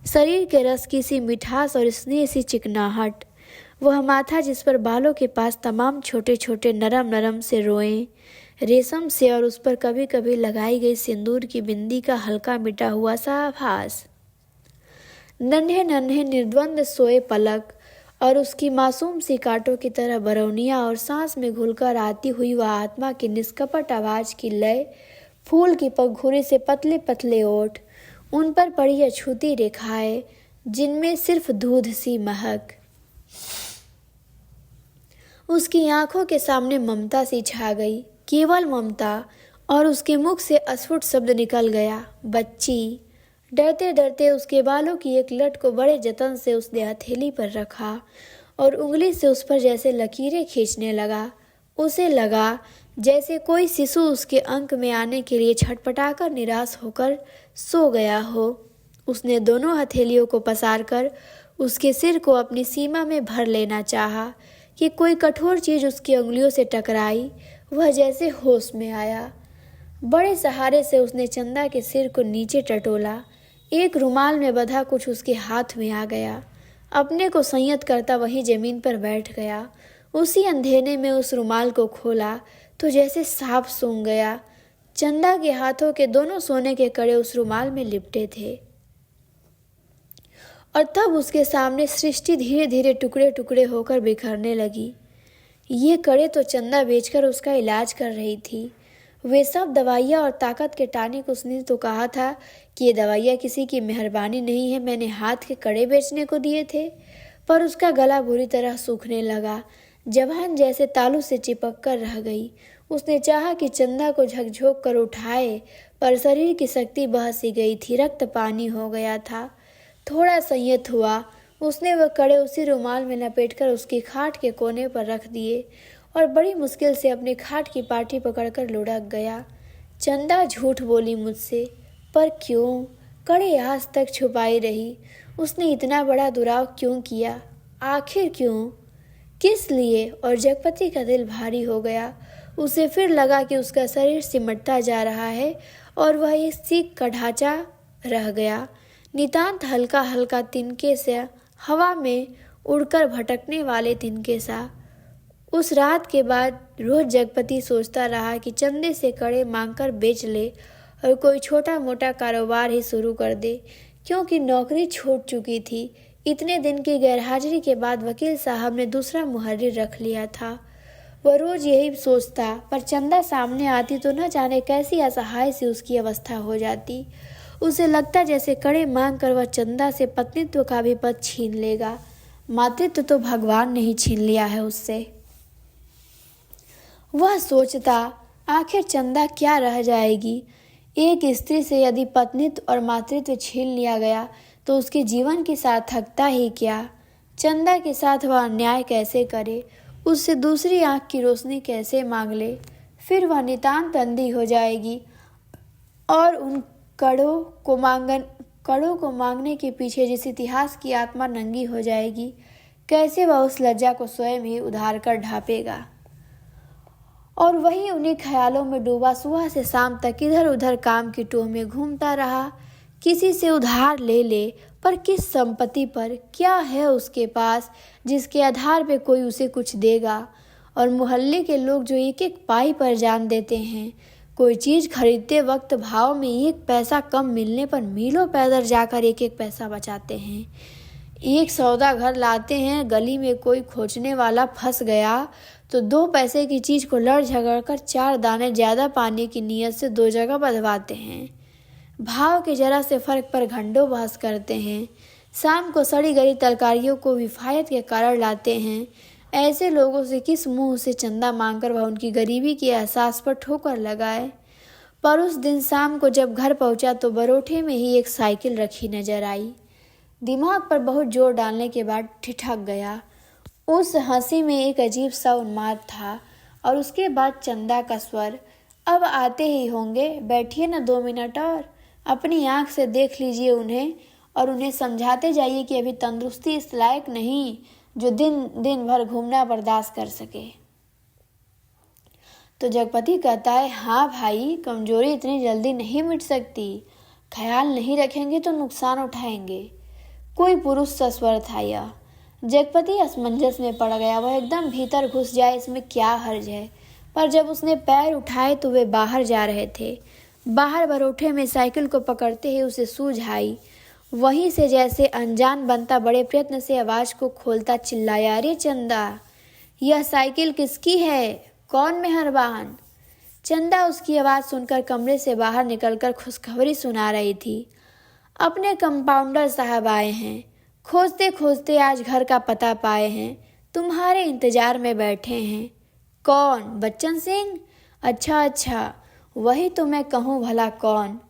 शरीर के रस की सी मिठास और स्नेह सी चिकनाहट, वह माथा जिस पर बालों के पास तमाम छोटे छोटे नरम नरम से रोएं, रेशम से और उस पर कभी कभी लगाई गई सिंदूर की बिंदी का हल्का मिटा हुआ सा आभास, नन्हे नन्हे निर्द्वंद सोए पलक और उसकी मासूम सी कांटों की तरह बरौनिया और सांस में घुलकर आती हुई वह आत्मा की निष्कपट आवाज की लय, फूल की पंखुड़ी से पतले पतले ओठ, उन पर पड़ी अछूती रेखाएं जिनमें सिर्फ दूध सी महक। उसकी आंखों के सामने ममता सी छा गई, केवल ममता, और उसके मुख से अस्फुट शब्द निकल गया, बच्ची। डरते डरते उसके बालों की एक लट को बड़े जतन से उसने हथेली पर रखा और उंगली से उस पर जैसे लकीरें खींचने लगा। उसे लगा जैसे कोई शिशु उसके अंक में आने के लिए छटपटाकर निराश होकर सो गया हो। उसने दोनों हथेलियों को पसारकर उसके सिर को अपनी सीमा में भर लेना चाहा कि कोई कठोर चीज उसकी उंगलियों से टकराई। वह जैसे होश में आया। बड़े सहारे से उसने चंदा के सिर को नीचे टटोला। एक रुमाल में बंधा कुछ उसके हाथ में आ गया। अपने को संयत करता वहीं जमीन पर बैठ गया। उसी अंधेरे में उस रुमाल को खोला तो जैसे सांप सूंघ गया। चंदा के हाथों के दोनों सोने के कड़े उस रुमाल में लिपटे थे और तब उसके सामने सृष्टि धीरे धीरे टुकड़े टुकड़े होकर बिखरने लगी। ये कड़े तो चंदा बेचकर उसका इलाज कर रही थी। वे सब दवाइयाँ और ताकत के टानिक। उसने तो कहा था कि ये दवाइयाँ किसी की मेहरबानी नहीं है, मैंने हाथ के कड़े बेचने को दिए थे। पर उसका गला बुरी तरह सूखने लगा, जबान जैसे तालू से चिपक कर रह गई। उसने चाहा कि चंदा को झकझोक कर उठाए, पर शरीर की शक्ति बह सी गई थी, रक्त पानी हो गया था। थोड़ा संयत हुआ, उसने वह कड़े उसी रुमाल में लपेटकर उसकी खाट के कोने पर रख दिए और बड़ी मुश्किल से अपनी खाट की पाटी पकड़कर लुढ़क गया। चंदा झूठ बोली मुझसे, पर क्यों? कड़े आज तक छुपाई रही। उसने इतना बड़ा दुराव क्यों किया? आखिर क्यों? किस लिए? और जगपति का दिल भारी हो गया। उसे फिर लगा कि उसका शरीर सिमटता जा रहा है और वह एक सीख का ढांचा रह गया, नितांत हल्का हल्का तिनके से, हवा में उड़कर भटकने वाले तिनके सा। उस रात के बाद रोज जगपति सोचता रहा कि चंदे से कड़े मांगकर बेच ले और कोई छोटा मोटा कारोबार ही शुरू कर दे, क्योंकि नौकरी छूट चुकी थी। इतने दिन की गैरहाजिरी के बाद वकील साहब ने दूसरा मुहर्रिर रख लिया था। वह रोज यही सोचता, पर चंदा सामने आती तो न जाने कैसी असहाय सी उसकी अवस्था हो जाती। उसे लगता जैसे कड़े मांग कर वह चंदा से पत्नीत्व का भी पद छीन लेगा। मातृत्व तो भगवान ने ही छीन लिया है उससे। वह सोचता, आखिर चंदा क्या रह जाएगी? एक स्त्री से यदि पत्नीत्व और मातृत्व छीन लिया गया तो उसके जीवन की सार्थकता ही क्या? चंदा के साथ वह अन्याय कैसे करे? उससे दूसरी आंख की रोशनी कैसे मांग ले? फिर वह नितांत अंधी हो जाएगी और उन कड़ों को मांगने के पीछे जिस इतिहास की आत्मा नंगी हो जाएगी, कैसे वह उस लज्जा को स्वयं ही उधार कर ढांपेगा? और वही उन्हीं ख्यालों में डूबा सुबह से शाम तक इधर उधर काम की टोह में घूमता रहा। किसी से उधार ले ले, पर किस संपत्ति पर? क्या है उसके पास जिसके आधार पे कोई उसे कुछ देगा? और मोहल्ले के लोग जो एक एक पाई पर जान देते हैं, कोई चीज़ खरीदते वक्त भाव में एक पैसा कम मिलने पर मीलों पैदल जाकर एक एक पैसा बचाते हैं। एक सौदा घर लाते हैं, गली में कोई खोजने वाला फंस गया तो 2 पैसे की चीज़ को लड़ झगड़ कर 4 दाने ज़्यादा पाने की नीयत से 2 जगह बदलवाते हैं। भाव के जरा से फर्क पर घंटों बहस करते हैं। शाम को सड़ी गली तरकारियों को विफायत के कारण लाते हैं। ऐसे लोगों से किस मुंह से चंदा मांगकर वह उनकी गरीबी के एहसास पर ठोकर लगाए? पर उस दिन शाम को जब घर पहुंचा तो बरोठे में ही एक साइकिल रखी नजर आई। दिमाग पर बहुत जोर डालने के बाद ठिठक गया। उस हंसी में एक अजीब सा उन्माद था। और उसके बाद चंदा का स्वर, अब आते ही होंगे, बैठिए ना 2 मिनट और, अपनी आंख से देख लीजिए उन्हें और उन्हें समझाते जाइए कि अभी तंदुरुस्ती इस लायक नहीं जो दिन दिन भर घूमना बर्दाश्त कर सके। तो जगपति कहता है, हाँ भाई, कमजोरी इतनी जल्दी नहीं मिट सकती, ख्याल नहीं रखेंगे तो नुकसान उठाएंगे। कोई पुरुष सा स्वर था यह। जगपति असमंजस में पड़ गया। वह एकदम भीतर घुस जाए इसमें क्या हर्ज है? पर जब उसने पैर उठाए तो वे बाहर जा रहे थे। बाहर बरोठे में साइकिल को पकड़ते ही उसे सूझ आई। वहीं से जैसे अनजान बनता बड़े प्रयत्न से आवाज को खोलता चिल्लाया, अरे चंदा, यह साइकिल किसकी है? कौन मेहरबान? चंदा उसकी आवाज सुनकर कमरे से बाहर निकलकर खुशखबरी सुना रही थी। अपने कंपाउंडर साहब आए हैं, खोजते खोजते आज घर का पता पाए हैं, तुम्हारे इंतजार में बैठे हैं। कौन? बच्चन सिंह? अच्छा अच्छा, वही तो मैं कहूँ भला कौन।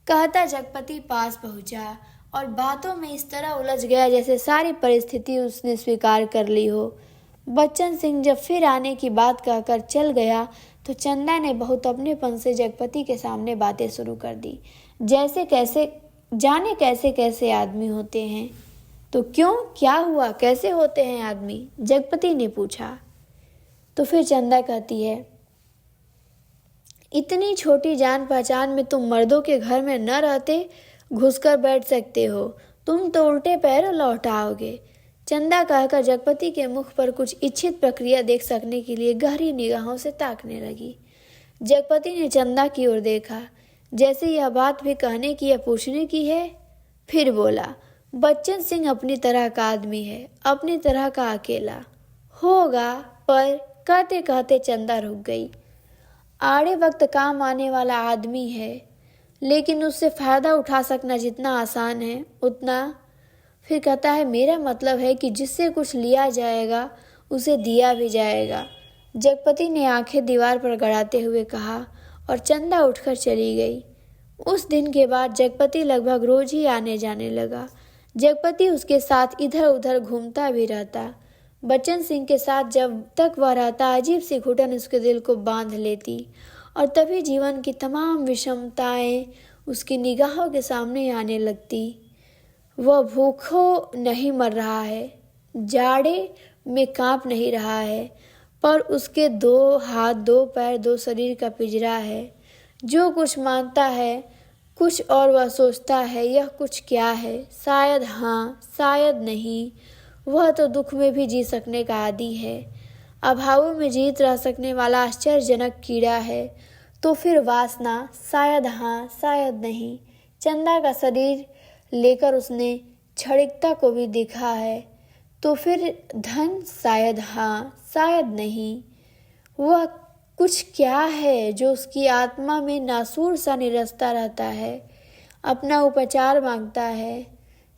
कहता जगपति पास पहुंचा और बातों में इस तरह उलझ गया जैसे सारी परिस्थिति उसने स्वीकार कर ली हो। बच्चन सिंह जब फिर आने की बात कहकर चल गया तो चंदा ने बहुत अपनेपन से जगपति के सामने बातें शुरू कर दी, जैसे कैसे जाने कैसे कैसे आदमी होते हैं। तो क्यों, क्या हुआ, कैसे होते हैं आदमी? जगपति ने पूछा। तो फिर चंदा कहती है, इतनी छोटी जान पहचान में तुम मर्दों के घर में न रहते घुसकर बैठ सकते हो, तुम तो उल्टे पैर लौट आओगे। चंदा कहकर जगपति के मुख पर कुछ इच्छित प्रक्रिया देख सकने के लिए गहरी निगाहों से ताकने लगी। जगपति ने चंदा की ओर देखा, जैसे यह बात भी कहने की या पूछने की है। फिर बोला, बच्चन सिंह अपनी तरह का आदमी है, अपनी तरह का अकेला होगा। पर कहते कहते चंदा रुक गई। आड़े वक्त काम आने वाला आदमी है, लेकिन उससे फायदा उठा सकना जितना आसान है उतना। फिर कहता है, मेरा मतलब है कि जिससे कुछ लिया जाएगा उसे दिया भी जाएगा। जगपति ने आंखें दीवार पर गड़ाते हुए कहा और चंदा उठकर चली गई। उस दिन के बाद जगपति लगभग रोज ही आने जाने लगा। जगपति उसके साथ इधर उधर घूमता भी रहता। बच्चन सिंह के साथ जब तक वह रहता अजीब सी घुटन उसके दिल को बांध लेती और तभी जीवन की तमाम विषमताएं उसकी निगाहों के सामने आने लगती। वह भूखों नहीं मर रहा है, जाड़े में कांप नहीं रहा है, पर उसके 2 हाथ 2 पैर 2 शरीर का पिंजरा है। जो कुछ मानता है कुछ और वह सोचता है यह कुछ क्या है, शायद हाँ शायद नहीं। वह तो दुख में भी जी सकने का आदी है, अभावों में जीत रह सकने वाला आश्चर्यजनक कीड़ा है। तो फिर वासना, शायद हाँ शायद नहीं। चंदा का शरीर लेकर उसने क्षणिकता को भी देखा है। तो फिर धन, शायद हाँ शायद नहीं। वह कुछ क्या है जो उसकी आत्मा में नासूर सा निरसता रहता है, अपना उपचार मांगता है।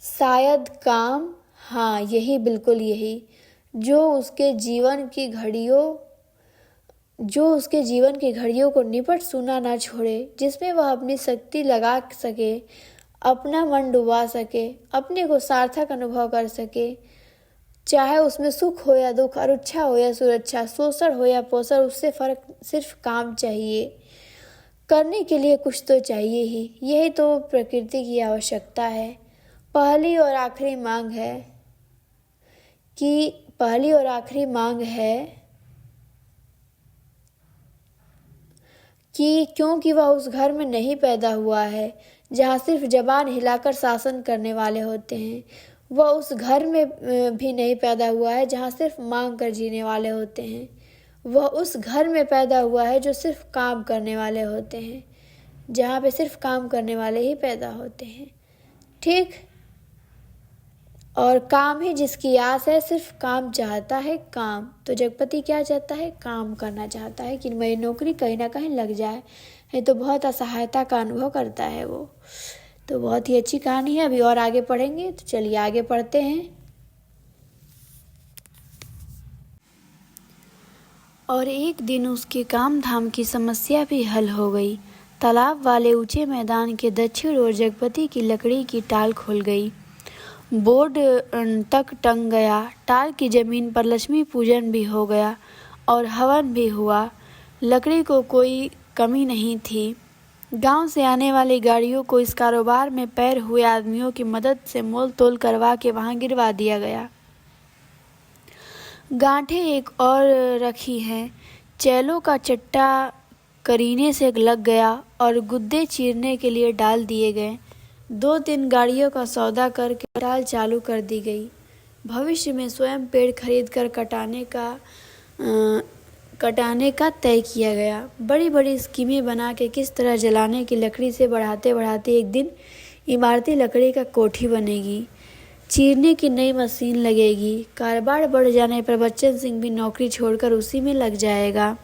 शायद काम, हाँ यही, बिल्कुल यही, जो उसके जीवन की घड़ियों को निपट सुना ना छोड़े, जिसमें वह अपनी शक्ति लगा सके, अपना मन डुबा सके, अपने को सार्थक अनुभव कर सके। चाहे उसमें सुख हो या दुख, अरुच्छा हो या सुरक्षा, शोषण हो या पोषण, उससे फर्क सिर्फ काम चाहिए। करने के लिए कुछ तो चाहिए ही, यही तो प्रकृति की आवश्यकता है। पहली और आखिरी मांग है कि क्योंकि वह उस घर में नहीं पैदा हुआ है जहाँ सिर्फ जबान हिलाकर शासन करने वाले होते हैं। वह उस घर में भी नहीं पैदा हुआ है जहाँ सिर्फ मांग कर जीने वाले होते हैं। वह उस घर में पैदा हुआ है जो सिर्फ काम करने वाले होते हैं, जहाँ पे सिर्फ काम करने वाले ही पैदा होते हैं। ठीक, और काम ही जिसकी आस है, सिर्फ काम चाहता है, काम। तो जगपति क्या चाहता है? काम करना चाहता है कि मेरी नौकरी कहीं ना कहीं लग जाए। ये तो बहुत असहायता का अनुभव करता है वो। तो बहुत ही अच्छी कहानी है, अभी और आगे पढ़ेंगे। तो चलिए आगे पढ़ते हैं। और एक दिन उसके काम धाम की समस्या भी हल हो गई। तालाब वाले ऊंचे मैदान के दक्षिण ओर जगपति की लकड़ी की टाल खुल गई। बोर्ड तक टंग गया। टाल की जमीन पर लक्ष्मी पूजन भी हो गया और हवन भी हुआ। लकड़ी को कोई कमी नहीं थी। गांव से आने वाली गाड़ियों को इस कारोबार में पैर हुए आदमियों की मदद से मोल तोल करवा के वहां गिरवा दिया गया। गांठें एक और रखी हैं। चैलों का चट्टा करीने से लग गया और गुद्दे चीरने के लिए डाल दिए गए। 2-3 गाड़ियों का सौदा करके टाल चालू कर दी गई। भविष्य में स्वयं पेड़ खरीद कर कटाने का तय किया गया। बड़ी बड़ी स्कीमें बना के किस तरह जलाने की लकड़ी से बढ़ाते बढ़ाते एक दिन इमारती लकड़ी का कोठी बनेगी, चीरने की नई मशीन लगेगी। कारोबार बढ़ जाने पर बच्चन सिंह भी नौकरी छोड़कर उसी में लग जाएगा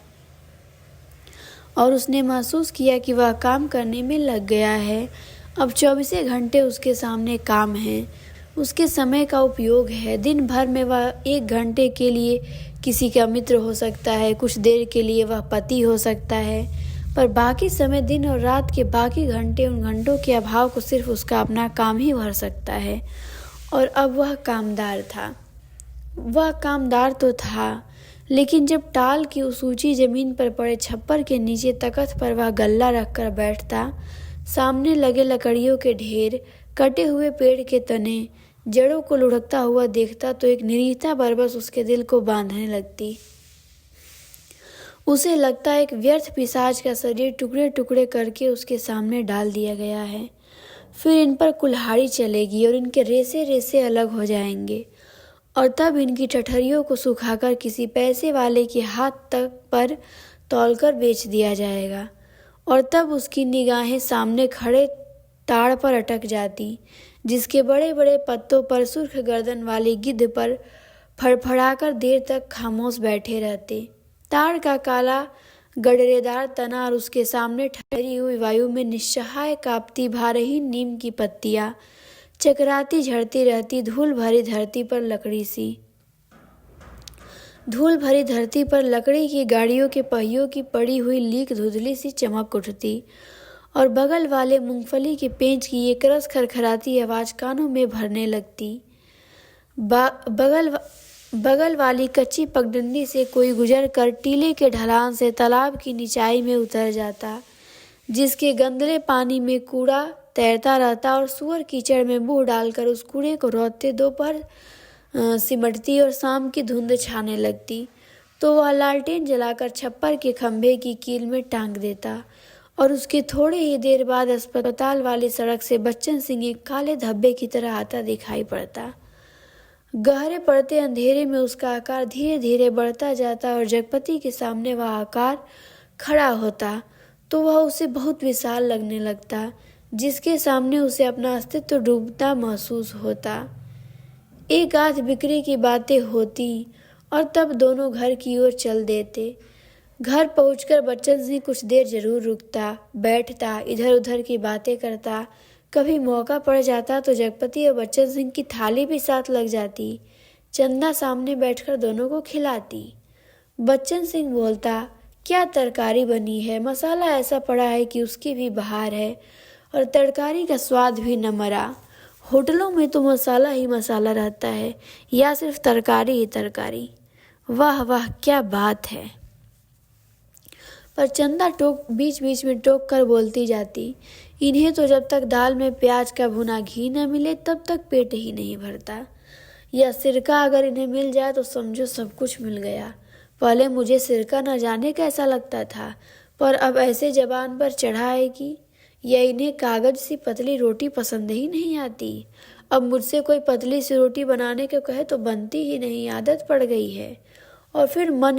और उसने महसूस किया कि वह काम करने में लग गया है। अब 24 घंटे उसके सामने काम है, उसके समय का उपयोग है। दिन भर में वह 1 घंटे के लिए किसी का मित्र हो सकता है, कुछ देर के लिए वह पति हो सकता है, पर बाकी समय, दिन और रात के बाकी घंटे, उन घंटों के अभाव को सिर्फ उसका अपना काम ही भर सकता है। और अब वह कामदार था। वह कामदार तो था, लेकिन जब टाल की उस ऊंची जमीन पर पड़े छप्पर के नीचे तख्त पर वह गल्ला रखकर बैठता, सामने लगे लकड़ियों के ढेर, कटे हुए पेड़ के तने, जड़ों को लुढ़कता हुआ देखता तो एक निरीहता बरबस उसके दिल को बांधने लगती। उसे लगता एक व्यर्थ पिशाच का शरीर टुकड़े टुकड़े करके उसके सामने डाल दिया गया है। फिर इन पर कुल्हाड़ी चलेगी और इनके रेसे रेसे अलग हो जाएंगे, और तब इनकी ठठरियों को सुखाकर किसी पैसे वाले के हाथ तक पर तौलकर बेच दिया जाएगा। और तब उसकी निगाहें सामने खड़े ताड़ पर अटक जाती, जिसके बड़े बड़े पत्तों पर सुर्ख गर्दन वाली गिद्ध पर फड़फड़ाकर देर तक खामोश बैठे रहते। ताड़ का काला गडरेदार तना और उसके सामने ठहरी हुई वायु में निस्सहाय कांपती भारहीन नीम की पत्तियां चकराती झड़ती रहती। धूल भरी धरती पर लकड़ी की गाड़ियों के पहियों की पड़ी हुई लीक धुंधली सी चमक उठती, और बगल वाले मूंगफली के पेंच की एक रस खरखराती आवाज कानों में भरने लगती। बगल वाली कच्ची पगडंडी से कोई गुजर कर टीले के ढलान से तालाब की निचाई में उतर जाता, जिसके गंदले पानी में कूड़ा तैरता रहता, और सुअर कीचड़ में मुंह डालकर उस कूड़े को रौदते दोपहर सिमटती और शाम की धुंध छाने लगती। तो वह लालटेन जलाकर छप्पर के खंभे की कील में टांग देता, और उसके थोड़े ही देर बाद अस्पताल वाली सड़क से बच्चन सिंह एक काले धब्बे की तरह आता दिखाई पड़ता। गहरे पड़ते अंधेरे में उसका आकार धीरे धीरे बढ़ता जाता, और जगपति के सामने वह आकार खड़ा होता तो वह उसे बहुत विशाल लगने लगता, जिसके सामने उसे अपना अस्तित्व डूबता महसूस होता। एक आध बिक्री की बातें होती, और तब दोनों घर की ओर चल देते। घर पहुंचकर बच्चन सिंह कुछ देर जरूर रुकता, बैठता, इधर उधर की बातें करता। कभी मौका पड़ जाता तो जगपति और बच्चन सिंह की थाली भी साथ लग जाती। चंदा सामने बैठकर दोनों को खिलाती। बच्चन सिंह बोलता, क्या तरकारी बनी है, मसाला ऐसा पड़ा है कि उसकी भी बहार है, और तरकारी का स्वाद भी न मरा। होटलों में तो मसाला ही मसाला रहता है, या सिर्फ तरकारी ही तरकारी। वाह वाह, क्या बात है। पर चंदा बीच बीच में टोक कर बोलती जाती, इन्हें तो जब तक दाल में प्याज का भुना घी न मिले तब तक पेट ही नहीं भरता। या सिरका अगर इन्हें मिल जाए तो समझो सब कुछ मिल गया। पहले मुझे सिरका न जाने कैसा लगता था, पर अब ऐसे जबान पर चढ़ा है कि या इन्हें कागज सी पतली रोटी पसंद ही नहीं आती। अब मुझसे कोई पतली सी रोटी बनाने को कहे तो बनती ही नहीं, आदत पड़ गई है, और फिर मन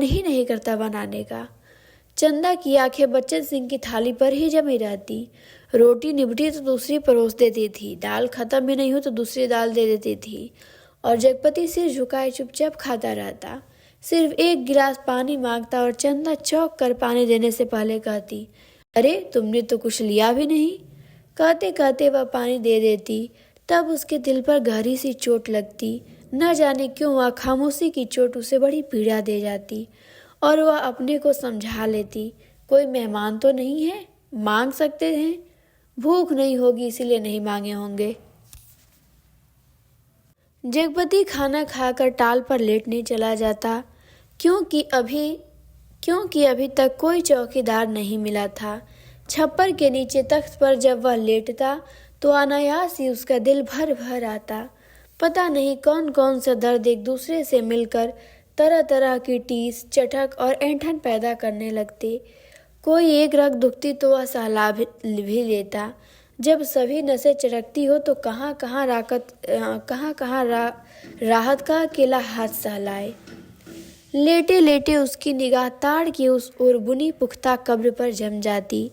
ही नहीं करता बनाने का। चंदा की आंखें बच्चन सिंह की थाली पर ही जमी रहती। रोटी निबटी तो दूसरी परोस देती थी, दाल खत्म भी नहीं हो तो दूसरी दाल दे देती थी, और जगपति सिर झुकाए चुपचाप खाता रहता। सिर्फ एक गिलास पानी मांगता, और चंदा चौंक कर पानी देने से पहले कहती, अरे तुमने तो कुछ लिया भी नहीं। कहते कहते वह पानी दे देती। तब उसके दिल पर गहरी सी चोट लगती। न जाने क्यों वह खामोशी की चोट उसे बड़ी पीड़ा दे जाती, और वह अपने को समझा लेती, कोई मेहमान तो नहीं है, मांग सकते हैं, भूख नहीं होगी इसीलिए नहीं मांगे होंगे। जगपति खाना खाकर टाल पर लेटने चला जाता, क्योंकि अभी तक कोई चौकीदार नहीं मिला था। छप्पर के नीचे तख्त पर जब वह लेटता तो अनायास ही उसका दिल भर भर आता। पता नहीं कौन कौन सा दर्द एक दूसरे से मिलकर तरह तरह की टीस, चटक और ऐंठन पैदा करने लगते। कोई एक रग दुखती तो वह सहला भी लेता। जब सभी नसें चटकती हो तो कहाँ कहाँ राहत का अकेला हाथ सहलाए। लेटे लेटे उसकी निगाह ताड़ की उस ओर बुनी पुख्ता कब्र पर जम जाती,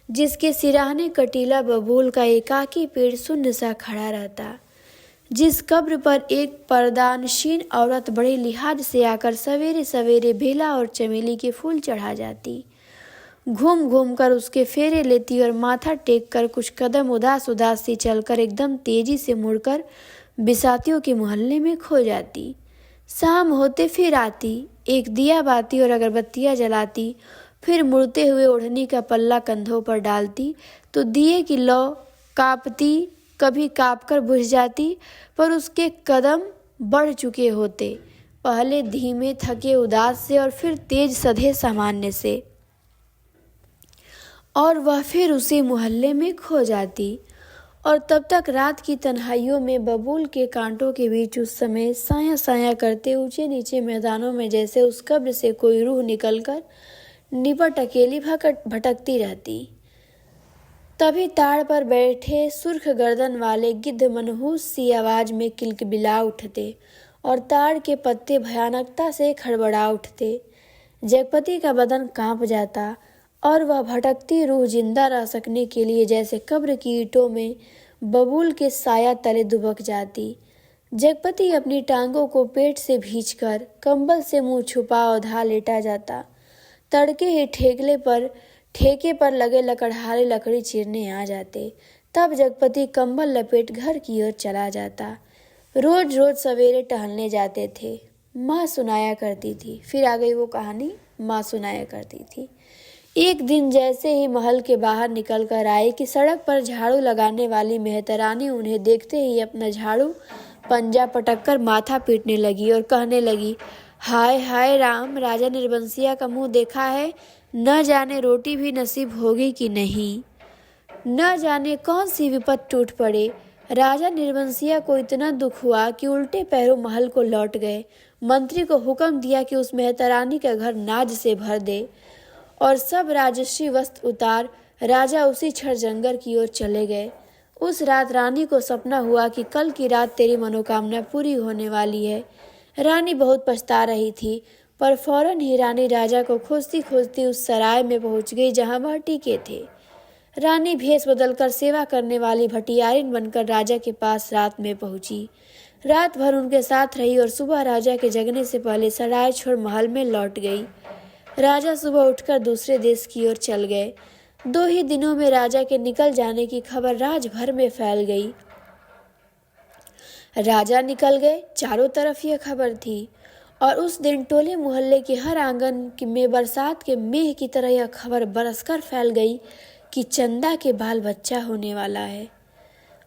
जिसके सिराहने कटीला बबूल का एकाकी पेड़ शून्य सा खड़ा रहता, जिस कब्र पर एक पर्दानशीन औरत बड़े लिहाज से आकर सवेरे सवेरे बेला और चमेली के फूल चढ़ा जाती, घूम घूम कर उसके फेरे लेती और माथा टेक कर कुछ कदम उदास उदास सी चलकर एकदम तेजी से मुड़कर बिसातियों के मोहल्ले में खो जाती। शाम होते फिर आती, एक दिया बाती और अगरबत्तियाँ जलाती, फिर मुड़ते हुए ओढ़नी का पल्ला कंधों पर डालती तो दिए की लौ कांपती, कभी काँप कर बुझ जाती, पर उसके कदम बढ़ चुके होते, पहले धीमे थके उदास से और फिर तेज सधे सामान्य से, और वह फिर उसी मोहल्ले में खो जाती। और तब तक रात की तन्हाइयों में बबूल के कांटों के बीच उस समय साया साया करते ऊंचे नीचे मैदानों में जैसे उस कब्र से कोई रूह निकलकर निपट अकेली भटकती रहती। तभी ताड़ पर बैठे सुर्ख गर्दन वाले गिद्ध मनहूस सी आवाज में किलकिबिला उठते और ताड़ के पत्ते भयानकता से खड़बड़ा उठते। जगपति का बदन कांप जाता और वह भटकती रूह जिंदा रह सकने के लिए जैसे कब्र की ईंटों में बबूल के साया तले दुबक जाती। जगपति अपनी टांगों को पेट से भींचकर कंबल से मुंह छुपा औधा लेटा जाता। तड़के ही ठेके पर लगे लकड़हारे लकड़ी चीरने आ जाते। तब जगपति कंबल लपेट घर की ओर चला जाता। रोज रोज सवेरे टहलने जाते थे, माँ सुनाया करती थी। फिर आ गई वो कहानी, माँ सुनाया करती थी। एक दिन जैसे ही महल के बाहर निकल कर आए कि सड़क पर झाड़ू लगाने वाली मेहतरानी उन्हें देखते ही अपना झाड़ू पंजा पटक कर माथा पीटने लगी और कहने लगी, हाय हाय राम, राजा निर्बंसिया का मुंह देखा है, न जाने रोटी भी नसीब होगी कि नहीं, न जाने कौन सी विपत टूट पड़े। राजा निर्बंसिया को इतना दुख हुआ कि उल्टे पैरों महल को लौट गए। मंत्री को हुक्म दिया कि उस मेहतरानी का घर नाज से भर दे और सब राजश्री वस्त्र उतार राजा उसी क्षण जंगल की ओर चले गए। उस रात रानी को सपना हुआ कि कल की रात तेरी मनोकामना पूरी होने वाली है। रानी बहुत पछता रही थी, पर फौरन ही रानी राजा को खोजती खोजती उस सराय में पहुंच गई जहां वह टीके थे। रानी भेष बदलकर सेवा करने वाली भटियारिन बनकर राजा के पास रात में पहुंची। रात भर उनके साथ रही और सुबह राजा के जगने से पहले सराय छोड़ महल में लौट गई। राजा सुबह उठकर दूसरे देश की ओर चल गए। 2 ही दिनों में राजा के निकल जाने की खबर राज भर में फैल गई। राजा निकल गए, चारों तरफ यह खबर थी, और उस दिन टोले मोहल्ले के हर आंगन में बरसात के मेघ की तरह यह खबर बरसकर फैल गई कि चंदा के बाल बच्चा होने वाला है।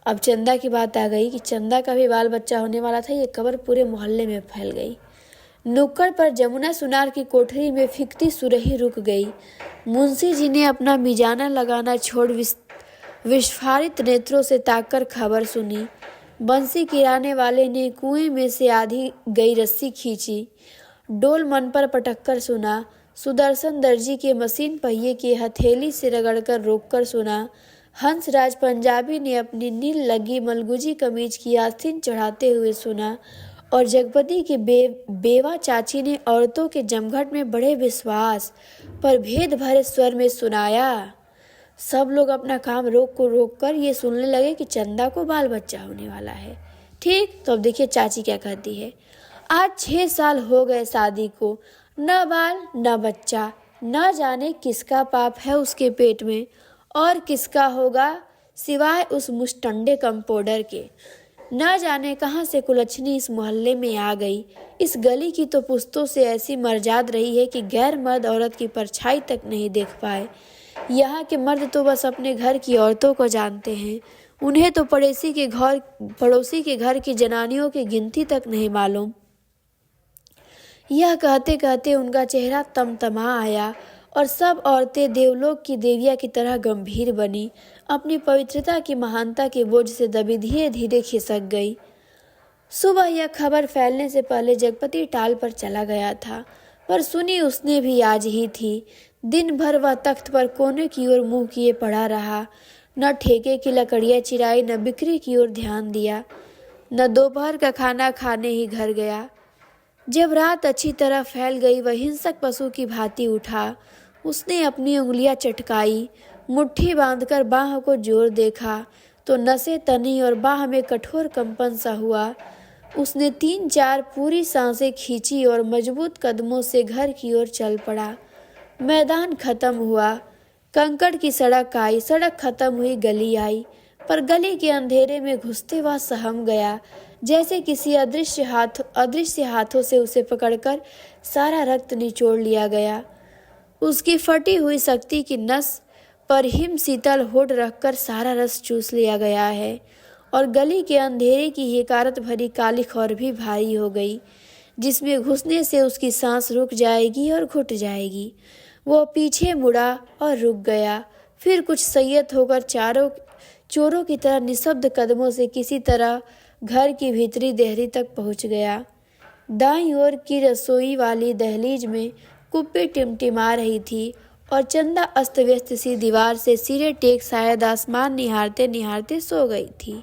अब चंदा की बात आ गई कि चंदा का भी बाल बच्चा होने वाला था। ये खबर पूरे मोहल्ले में फैल गई। नुक्कड़ पर जमुना सुनार की कोठरी में फिकती सुरही रुक गई। मुंशी जी ने अपना मिजाना लगाना छोड़ विस्फारित नेत्रों से ताककर खबर सुनी। बंसी किराने वाले ने कुएं में से आधी गई रस्सी खींची। डोल मन पर पटककर सुना। सुदर्शन दर्जी के मशीन पहिए की हथेली से रगड़कर रोककर सुना। हंसराज पंजाबी ने अपनी नील लगी मलगुजी कमीज की आस्तीन चढ़ाते हुए सुना। और जगपति की बेवा चाची ने औरतों के जमघट में बड़े विश्वास पर भेद भरे स्वर में सुनाया। सब लोग अपना काम रोक कर ये सुनने लगे कि चंदा को बाल बच्चा होने वाला है। ठीक, तो अब देखिए चाची क्या कहती है। आज 6 साल हो गए शादी को, न बाल न बच्चा, न जाने किसका पाप है उसके पेट में और किसका होगा सिवाय उस मुस्टंडे कंपाउंडर के। न जाने कहां से कुलच्छनी इस मोहल्ले में आ गई। इस गली की तो पुश्तों से ऐसी मर्जाद रही है कि गैर मर्द औरत की परछाई तक नहीं देख पाए। यहाँ के मर्द तो बस अपने घर की औरतों को जानते हैं, उन्हें तो पड़ोसी के घर की जनानियों की गिनती तक नहीं मालूम। यह कहते कहते उनका चेहरा तमतमा आया और सब औरतें देवलोक की देविया की तरह गंभीर बनी, अपनी पवित्रता की महानता के बोझ से दबी धीरे धीरे खिसक गई। सुबह यह खबर फैलने से पहले जगपति टाल पर चला गया था, पर सुनी उसने भी आज ही थी। दिन भर वह तख्त पर कोने की ओर मुंह किए पड़ा रहा, न ठेके की लकड़ियाँ चिराई, न बिक्री की ओर ध्यान दिया, न दोपहर का खाना खाने ही घर गया। जब रात अच्छी तरह फैल गई, वह हिंसक पशु की भांति उठा। उसने अपनी उंगलियां चटकाई, मुट्ठी बांधकर बाह को जोर देखा तो नसें तनी और बाह में कठोर कंपन सा हुआ। उसने 3-4 पूरी सांसें खींची और मजबूत कदमों से घर की ओर चल पड़ा। मैदान खत्म हुआ, कंकड़ की सड़क आई, सड़क खत्म हुई, गली आई, पर गली के अंधेरे में घुसते वह सहम गया, जैसे किसी अदृश्य हाथों से उसे पकड़कर सारा रक्त निचोड़ लिया गया। उसकी फटी हुई शक्ति की नस पर हिम शीतल होठ रखकर सारा रस चूस लिया गया है और गली के अंधेरे की हिकारत भरी कालिख और भी भारी हो गई, जिसमें घुसने से उसकी सांस रुक जाएगी और घुट जाएगी। वो पीछे मुड़ा और रुक गया, फिर कुछ संयत होकर चोरों की तरह निशब्द कदमों से किसी तरह घर की भीतरी देहरी तक पहुंच गया। दाईं ओर की रसोई वाली दहलीज में कुप्पी टिमटिमा रही थी और चंदा अस्त व्यस्त सी दीवार से सिरे टेक शायद आसमान निहारते निहारते सो गई थी।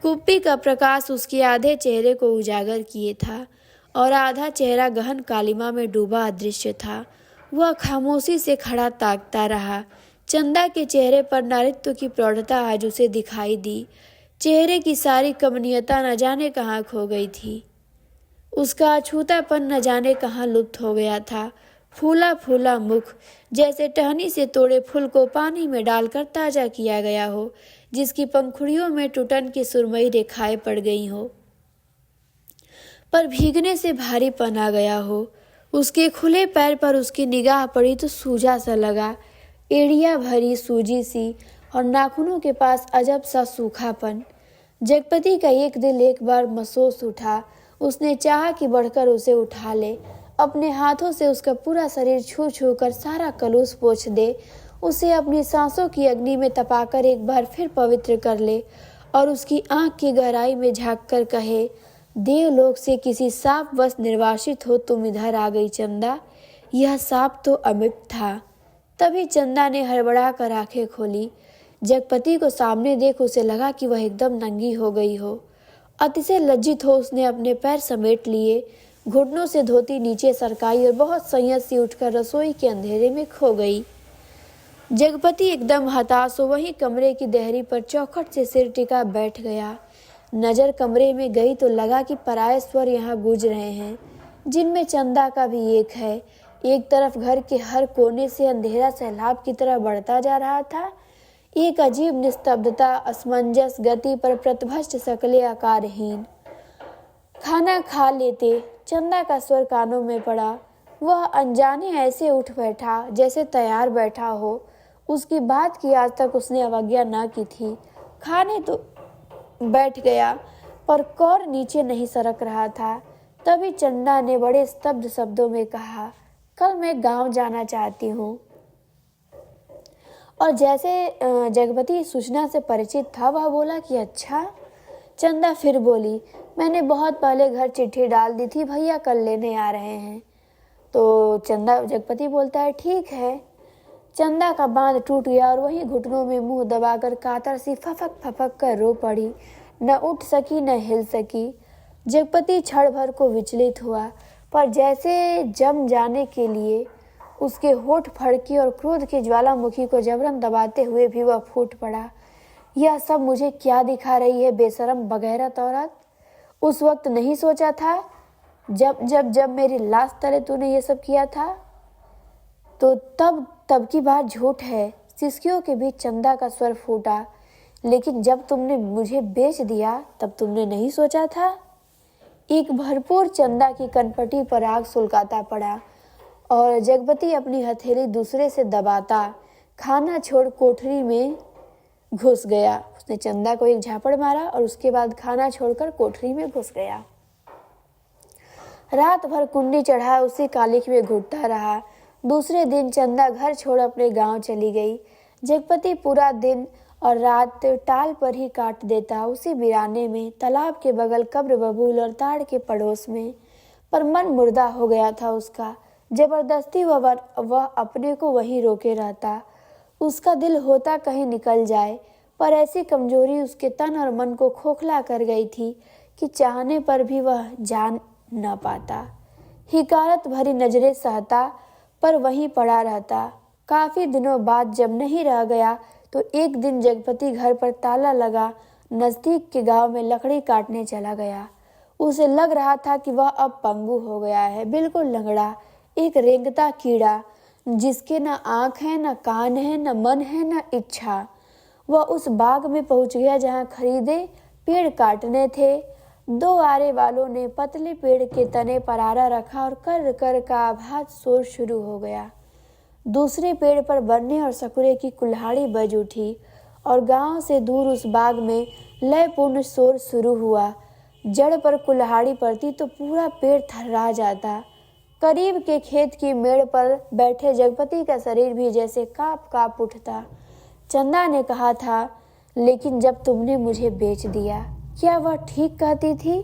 कुप्पी का प्रकाश उसके आधे चेहरे को उजागर किए था और आधा चेहरा गहन कालिमा में डूबा अदृश्य था। वह खामोशी से खड़ा ताकता रहा। चंदा के चेहरे पर नारित्व की प्रौढ़ता आज उसे दिखाई दी। चेहरे की सारी कमनीयता न जाने कहाँ खो गई थी। उसका अछूतापन न जाने कहाँ लुप्त हो गया था। फूला फूला मुख, जैसे टहनी से तोड़े फूल को पानी में डालकर ताजा किया गया हो, जिसकी पंखुड़ियों में टूटन की सुरमई रेखाएं पड़ गई हो, पर भीगने से भारीपन आ गया हो। उसके खुले पैर पर उसकी निगाह पड़ी तो सूजा सा लगा, एड़िया भरी सूजी सी और नाखूनों के पास अजब सा सूखापन। जगपति का एक दिल एक बार महसूस उठा। उसने चाहा कि बढ़कर उसे उठा ले, अपने हाथों से उसका पूरा शरीर छू छू कर सारा कलुष पोंछ दे, उसे अपनी सांसों की अग्नि में तपाकर एक बार फिर पवित्र कर ले और उसकी आंख की गहराई में झांक कर कहे, देवलोक से किसी साप वश निर्वासित हो तुम इधर आ गई चंदा। यह साप तो अमित था। तभी चंदा ने हड़बड़ा कर आंखें खोली। जगपति को सामने देख उसे लगा कि वह एकदम नंगी हो गई हो। अतिशय लज्जित हो उसने अपने पैर समेट लिए, घुटनों से धोती नीचे सरकाई और बहुत संयत सी उठकर रसोई के अंधेरे में खो गई। जगपति एकदम हताश हो वहीं कमरे की देहरी पर चौखट से सिर टिका बैठ गया। नजर कमरे में गई तो लगा कि पराये स्वर यहाँ गूंज रहे हैं, जिनमें चंदा का भी एक है। एक तरफ घर के हर कोने से अंधेरा सैलाब की तरह बढ़ता जा रहा था। एक अजीब निस्तब्धता, असमंजस गति पर प्रतिभष्ट शकले आकारहीन। खाना खा लेते, चंदा का स्वर कानों में पड़ा। वह अनजाने ऐसे उठ बैठा जैसे तैयार बैठा हो। उसकी बात की आज तक उसने अवज्ञा न की थी। खाने तो बैठ गया, पर कौर नीचे नहीं सरक रहा था। तभी चंदा ने बड़े स्तब्ध शब्दों में कहा, कल मैं गांव जाना चाहती हूँ। और जैसे जगपति सूचना से परिचित था, वह बोला कि अच्छा। चंदा फिर बोली, मैंने बहुत पहले घर चिट्ठी डाल दी थी, भैया कल लेने आ रहे हैं। तो जगपति बोलता है, ठीक है। चंदा का बांध टूट गया और वहीं घुटनों में मुंह दबाकर कातर सी फफक फफक कर रो पड़ी। न उठ सकी न हिल सकी। जगपति क्षण भर को विचलित हुआ, पर जैसे जम जाने के लिए उसके होठ फड़के और क्रोध की ज्वालामुखी को जबरन दबाते हुए भी वह फूट पड़ा। यह सब मुझे क्या दिखा रही है बेशरम बगैरत औरत। उस वक्त नहीं सोचा था जब मेरी लाश तले तूने ये सब किया था? तो तब की बात झूठ है। सिसकियों के बीच चंदा का स्वर फूटा, लेकिन जब तुमने मुझे बेच दिया तब तुमने नहीं सोचा था? एक भरपूर चंदा की कनपटी पर आग सुलगाता पड़ा और जगपति अपनी हथेली दूसरे से दबाता खाना छोड़ कोठरी में घुस गया। उसने चंदा को एक झापड़ मारा और उसके बाद खाना छोड़कर कोठरी में घुस गया। रात भर कुंडी चढ़ा उसी कालिख में घुटता रहा। दूसरे दिन चंदा घर छोड़ अपने गांव चली गई। जगपति पूरा दिन और रात टाल पर ही काट देता, उसी वीराने में, तालाब के बगल कब्र बबूल और ताड़ के पड़ोस में। पर मन मुर्दा हो गया था उसका। जबरदस्ती वह अपने को वहीं रोके रहता। उसका दिल होता कहीं निकल जाए, पर ऐसी कमजोरी उसके तन और मन को खोखला कर गई थी कि चाहने पर भी वह जान न पाता। हिकारत भरी नजरें सहता, पर वहीं पड़ा रहता। काफी दिनों बाद जब नहीं रह गया तो एक दिन जगपति घर पर ताला लगा नजदीक के गांव में लकड़ी काटने चला गया। उसे लग रहा था कि वह अब पंगु हो गया है, बिल्कुल लंगड़ा, एक रेंगता कीड़ा जिसके न आंख है, न कान है, न मन है, न इच्छा। वह उस बाग में पहुंच गया जहां खरीदे पेड़ काटने थे। दो आरे वालों ने पतले पेड़ के तने पर आरा रखा और कर कर का आभास शोर शुरू हो गया। दूसरे पेड़ पर बन्ने और सकुरे की कुल्हाड़ी बज उठी और गांव से दूर उस बाग में लयपूर्ण शोर शुरू हुआ। जड़ पर कुल्हाड़ी पड़ती तो पूरा पेड़ थर्रा जाता। करीब के खेत की मेड़ पर बैठे जगपति का शरीर भी जैसे कांप कांप उठता। चंदा ने कहा था, लेकिन जब तुमने मुझे बेच दिया, क्या वह ठीक कहती थी?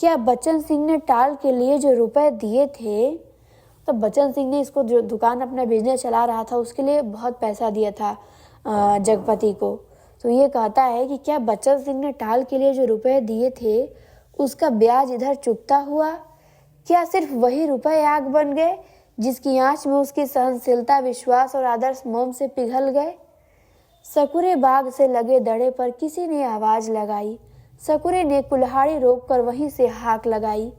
क्या बच्चन सिंह ने टाल के लिए जो रुपए दिए थे, तो बच्चन सिंह ने इसको जो दुकान अपना बिजनेस चला रहा था उसके लिए बहुत पैसा दिया था जगपति को। तो ये कहता है कि क्या बच्चन सिंह ने टाल के लिए जो रुपए दिए थे उसका ब्याज इधर चुकता हुआ? क्या सिर्फ वही रुपए आग बन गए जिसकी आंच में उसकी सहनशीलता, विश्वास और आदर्श मोम से पिघल गए? सकुरे बाग से लगे दड़े पर किसी ने आवाज लगाई। सकुरे ने कुल्हाड़ी रोककर वहीं से हाक लगाई।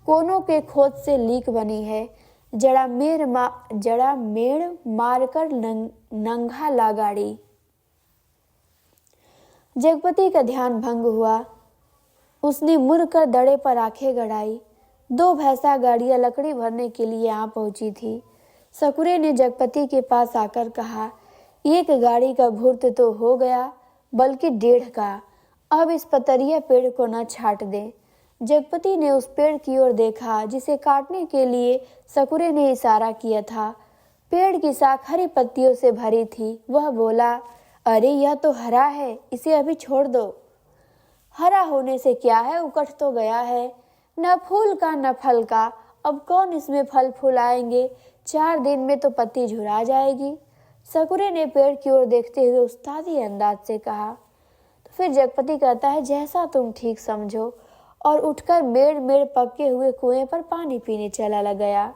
कोनों के खोद से लीक बनी है, जड़ा मेड़ मारकर नंगा ला गाड़ी। जगपति का ध्यान भंग हुआ। उसने मुड़कर दड़े पर आंखें गड़ाई। दो भैंसा गाड़ियां लकड़ी भरने के लिए आ पहुंची थी। सकुरे ने जगपति के पास आकर कहा, एक गाड़ी का भुर्त तो हो गया, बल्कि 1.5 का। अब इस पतरिया पेड़ को न छाट दें। जगपति ने उस पेड़ की ओर देखा जिसे काटने के लिए सकुरे ने इशारा किया था। पेड़ की शाख हरी पत्तियों से भरी थी। वह बोला, अरे यह तो हरा है, इसे अभी छोड़ दो। हरा होने से क्या है, उकठ तो गया है, न फूल का न फल का। अब कौन इसमें फल फूल आएंगे? 4 दिन में तो पत्ती झुरा जाएगी। सकुरे ने पेड़ की ओर देखते हुए उस्तादी अंदाज से कहा। तो फिर जगपति कहता है, जैसा तुम ठीक समझो, और उठकर मेड़ पके हुए कुएं पर पानी पीने चला लग गया।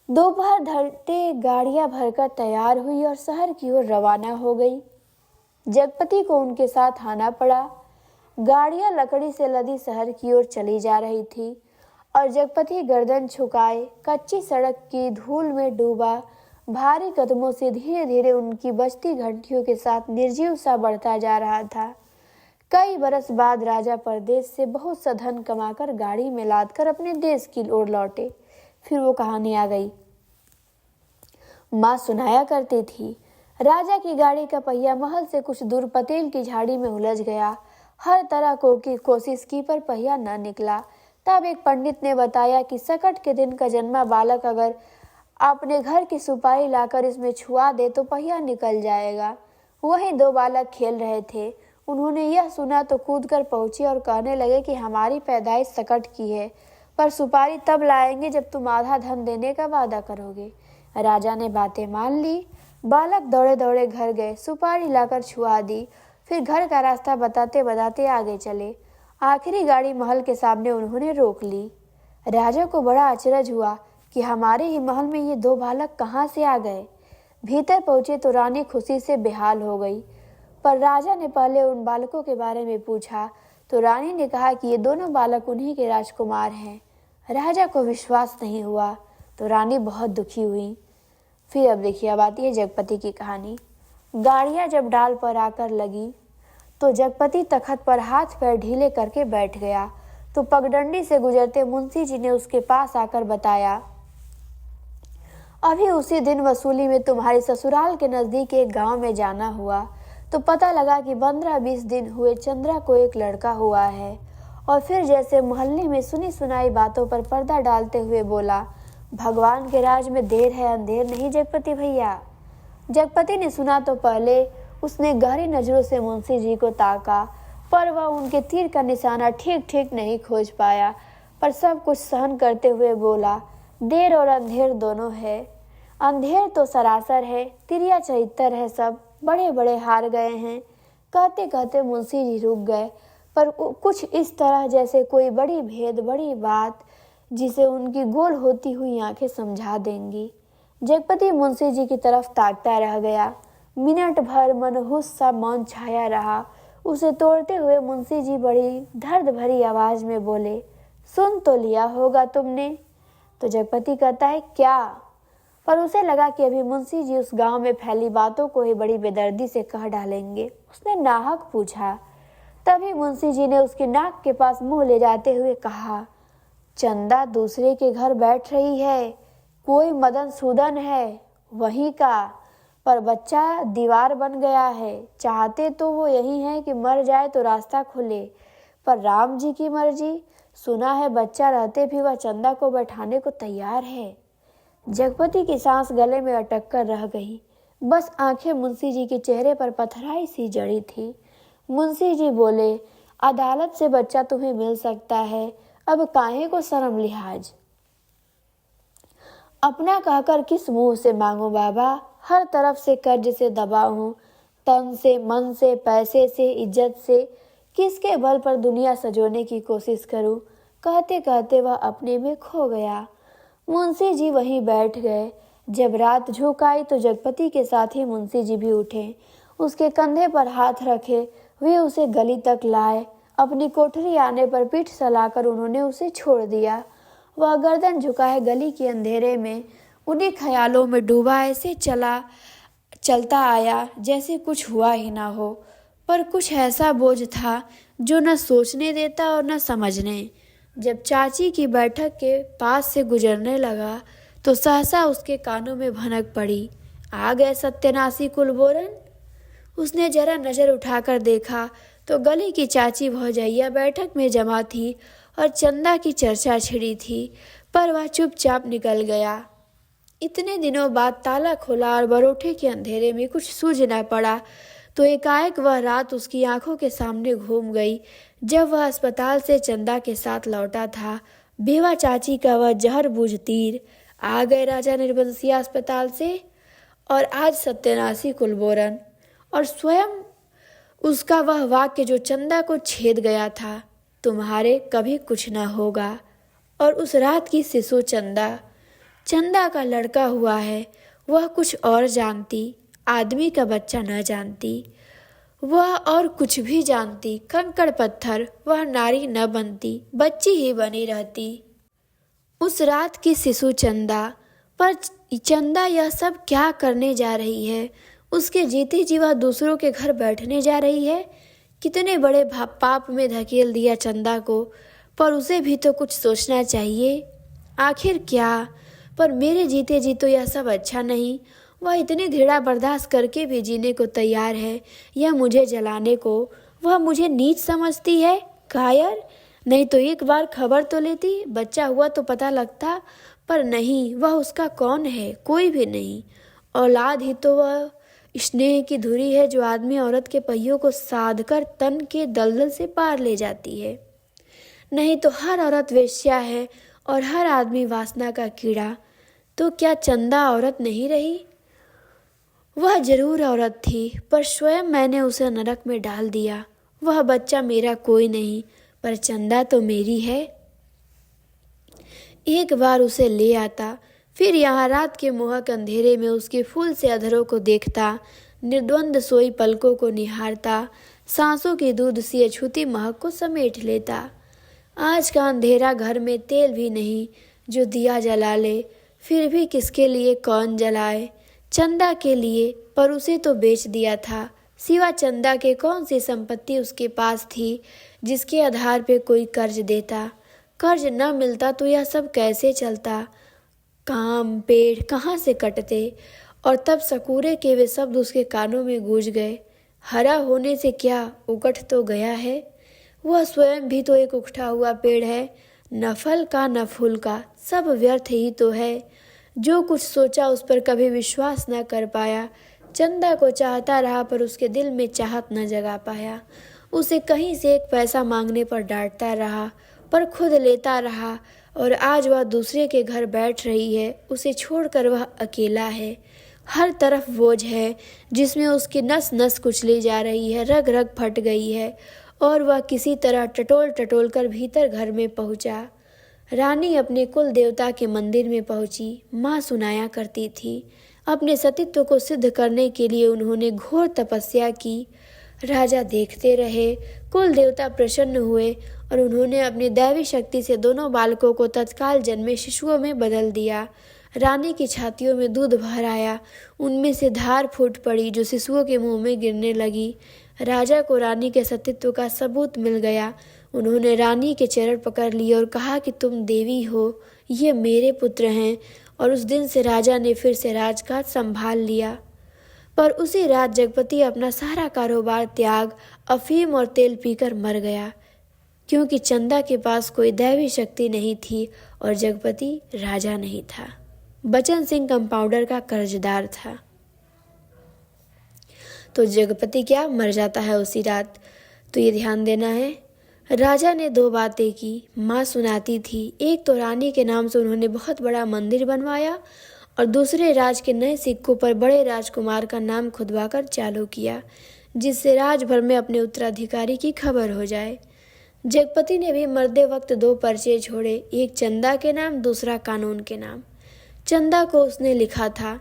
दोपहर ढलते गाड़ियां भरकर तैयार हुई और शहर की ओर रवाना हो गई। जगपति को उनके साथ आना पड़ा। गाड़ियां लकड़ी से लदी शहर की ओर चली जा रही थी और जगपति गर्दन झुकाए कच्ची सड़क की धूल में डूबा भारी कदमों से धीरे धीरे उनकी बजती घंटियों के साथ निर्जीव सा बढ़ता जा रहा था। कई बरस बाद राजा परदेश से बहुत सा धन कमाकर गाड़ी में लादकर अपने देश की ओर लौटे। फिर वो कहानी आ गई। माँ सुनाया करती थी, राजा की गाड़ी का पहिया महल से कुछ दूर पतेल की झाड़ी में उलझ गया। हर तरह की कोशिश की पर पहिया न निकला। तब एक पंडित ने बताया कि सकट के दिन का जन्मा बालक अगर अपने घर की सुपारी लाकर इसमें छुआ दे तो पहिया निकल जाएगा। वहीं 2 बालक खेल रहे थे। उन्होंने यह सुना तो कूदकर पहुंचे और कहने लगे कि हमारी पैदाइश सकट की है, पर सुपारी तब लाएंगे जब तुम आधा धन देने का वादा करोगे। राजा ने बातें मान ली। बालक दौड़े दौड़े घर गए, सुपारी लाकर छुआ दी, फिर घर का रास्ता बताते बताते आगे चले। आखिरी गाड़ी महल के सामने उन्होंने रोक ली। राजा को बड़ा अचरज हुआ कि हमारे ही महल में ये 2 बालक कहाँ से आ गए। भीतर पहुंचे तो रानी खुशी से बेहाल हो गई, पर राजा ने पहले उन बालकों के बारे में पूछा तो रानी ने कहा कि ये दोनों बालक उन्हीं के राजकुमार हैं। राजा को विश्वास नहीं हुआ तो रानी बहुत दुखी हुई। फिर अब देखिए, अब आती है जगपति की कहानी। गाड़ियां जब डाल पर आकर लगी तो जगपति तखत पर हाथ पैर ढीले करके बैठ गया। तो पगडंडी से गुजरते मुंशी जी ने उसके पास आकर बताया, अभी उसी दिन वसूली में तुम्हारे ससुराल के नजदीक एक गांव में जाना हुआ तो पता लगा कि 15-20 दिन हुए चंद्रा को एक लड़का हुआ है। और फिर जैसे मोहल्ले में सुनी सुनाई बातों पर पर्दा डालते हुए बोला, भगवान के राज में देर है अंधेर नहीं जगपति भैया। जगपति ने सुना तो पहले उसने गहरी नजरों से मुंशी जी को ताका, पर वह उनके तीर का निशाना ठीक ठीक नहीं खोज पाया, पर सब कुछ सहन करते हुए बोला, देर और अंधेर दोनों है। अंधेर तो सरासर है, तिरिया चरित्र है, सब बड़े बड़े हार गए हैं। कहते कहते मुंशी जी रुक गए, पर कुछ इस तरह जैसे कोई बड़ी भेद, बड़ी बात जिसे उनकी गोल होती हुई आंखें समझा देंगी। जगपति मुंशी जी की तरफ ताकता रह गया। मिनट भर मनहूस सा मौन छाया रहा। उसे तोड़ते हुए मुंशी जी बड़ी दर्द भरी आवाज में बोले, सुन तो लिया होगा तुमने? तो जगपति कहता है, क्या? पर उसे लगा कि अभी मुंशी जी उस गांव में फैली बातों को ही बड़ी बेदर्दी से कह डालेंगे। उसने नाहक पूछा। तभी मुंशी जी ने उसकी नाक के पास मुंह ले जाते हुए कहा, चंदा दूसरे के घर बैठ रही है, कोई मदन सूदन है वहीं का, पर बच्चा दीवार बन गया है। चाहते तो वो यही है कि मर जाए तो रास्ता खुले, पर राम जी की मर्जी। सुना है बच्चा रहते भी वह चंदा को बैठाने को तैयार है। जगपति की सांस गले में अटक कर रह गई। बस आंखें मुंशी जी के चेहरे पर पथराई सी जड़ी थी। मुंशी जी बोले, अदालत से बच्चा तुम्हें मिल सकता है, अब काहे को शर्म लिहाज? अपना कहकर किस मुंह से मांगू बाबा? हर तरफ से कर्ज से दबा हूँ, तन से, मन से, पैसे से, इज्जत से। किसके बल पर दुनिया सजोने की कोशिश करूं? कहते कहते वह अपने में खो गया। मुंशी जी वहीं बैठ गए। जब रात झुक आई तो जगपति के साथ ही मुंशी जी भी उठे। उसके कंधे पर हाथ रखे वे उसे गली तक लाए। अपनी कोठरी आने पर पीठ सहलाकर उन्होंने उसे छोड़ दिया। वह गर्दन झुकाए गली के अंधेरे में उन्हीं ख्यालों में डूबा ऐसे चलता आया जैसे कुछ हुआ ही ना हो। पर कुछ ऐसा बोझ था जो न सोचने देता और न समझने। जब चाची की बैठक के पास से गुजरने लगा तो सहसा उसके कानों में भनक पड़ी, आ गए सत्यानाशी कुलबोरन। उसने जरा नजर उठाकर देखा तो गली की चाची भौजैया बैठक में जमा थी और चंदा की चर्चा छिड़ी थी, पर वह चुपचाप निकल गया। इतने दिनों बाद ताला खोला और बरोठे के अंधेरे में कुछ सूझ न पड़ा तो एकाएक वह रात उसकी आंखों के सामने घूम गई जब वह अस्पताल से चंदा के साथ लौटा था। बेवा चाची का वह जहरबूझ तीर, आ गए राजा निर्बंसिया अस्पताल से और आज सत्यानाशी कुलबोरन, और स्वयं उसका वह वाक्य जो चंदा को छेद गया था, तुम्हारे कभी कुछ न होगा। और उस रात की शिशु चंदा का लड़का हुआ है, वह कुछ और जानती, आदमी का बच्चा न जानती। वह और कुछ भी जानती, कंकड़ पत्थर, वह नारी न बनती, बच्ची ही बनी रहती। उस रात की शिशु चंदा, पर चंदा यह सब क्या करने जा रही है? उसके जीते जी वह दूसरों के घर बैठने जा रही है। कितने बड़े पाप में धकेल दिया चंदा को, पर उसे भी तो कुछ सोचना चाहिए। आखिर क्या? पर मेरे जीते जी तो यह सब अच्छा नहीं। वह इतनी घृणा बर्दाश्त करके भी जीने को तैयार है या मुझे जलाने को। वह मुझे नीच समझती है, कायर। नहीं तो एक बार खबर तो लेती, बच्चा हुआ तो पता लगता। पर नहीं, वह उसका कौन है? कोई भी नहीं। औलाद ही तो वह स्नेह की धुरी है जो आदमी औरत के पहियों को साध कर तन के दलदल से पार ले जाती है। नहीं तो हर औरत वेश्या है और हर आदमी वासना का कीड़ा। तो क्या चंदा औरत नहीं रही? वह जरूर औरत थी, पर स्वयं मैंने उसे नरक में डाल दिया। वह बच्चा मेरा कोई नहीं, पर चंदा तो मेरी है। एक बार उसे ले आता, फिर यहाँ रात के मोहक अंधेरे में उसके फूल से अधरों को देखता, निर्द्वंद सोई पलकों को निहारता, सांसों की दूध सी अछूती महक को समेट लेता। आज का अंधेरा घर में तेल भी नहीं जो दिया जला ले, फिर भी किसके लिए कौन जलाए? चंदा के लिए, पर उसे तो बेच दिया था। सिवा चंदा के कौन सी संपत्ति उसके पास थी जिसके आधार पे कोई कर्ज देता? कर्ज न मिलता तो यह सब कैसे चलता? काम पेड़ कहाँ से कटते? और तब सकूरे के वे शब्द उसके कानों में गूंज गए, हरा होने से क्या उकठ तो गया है। वह स्वयं भी तो एक उकठा हुआ पेड़ है, न फल का न फूल का, सब व्यर्थ ही तो है। जो कुछ सोचा उस पर कभी विश्वास न कर पाया। चंदा को चाहता रहा पर उसके दिल में चाहत न जगा पाया। उसे कहीं से एक पैसा मांगने पर डांटता रहा, पर खुद लेता रहा। और आज वह दूसरे के घर बैठ रही है, उसे छोड़कर वह अकेला है। हर तरफ बोझ है जिसमें उसकी नस नस कुचली जा रही है, रग रग फट गई है। और वह किसी तरह टटोल टटोल कर भीतर घर में पहुंचा। रानी अपने कुल देवता के मंदिर में पहुंची। माँ सुनाया करती थी, अपने सतीत्व को सिद्ध करने के लिए उन्होंने घोर तपस्या की। राजा देखते रहे। कुल देवता प्रसन्न हुए और उन्होंने अपनी दैवी शक्ति से दोनों बालकों को तत्काल जन्मे शिशुओं में बदल दिया। रानी की छातियों में दूध भर आया, उनमें से धार फूट पड़ी जो शिशुओं के मुंह में गिरने लगी। राजा को रानी के सतीत्व का सबूत मिल गया। उन्होंने रानी के चरण पकड़ लिए और कहा कि तुम देवी हो, ये मेरे पुत्र हैं। और उस दिन से राजा ने फिर से राजकाज संभाल लिया। पर उसी रात जगपति अपना सारा कारोबार त्याग अफीम और तेल पीकर मर गया, क्योंकि चंदा के पास कोई दैवी शक्ति नहीं थी और जगपति राजा नहीं था। बचन सिंह कंपाउंडर का कर्जदार था। तो जगपति क्या मर जाता है उसी रात। तो ये ध्यान देना है। राजा ने 2 बातें की, माँ सुनाती थी। एक तो रानी के नाम से उन्होंने बहुत बड़ा मंदिर बनवाया और दूसरे राज के नए सिक्कों पर बड़े राजकुमार का नाम खुदवाकर चालू किया, जिससे राज भर में अपने उत्तराधिकारी की खबर हो जाए। जगपति ने भी मरते वक्त 2 पर्चे छोड़े, एक चंदा के नाम, दूसरा कानून के नाम। चंदा को उसने लिखा था,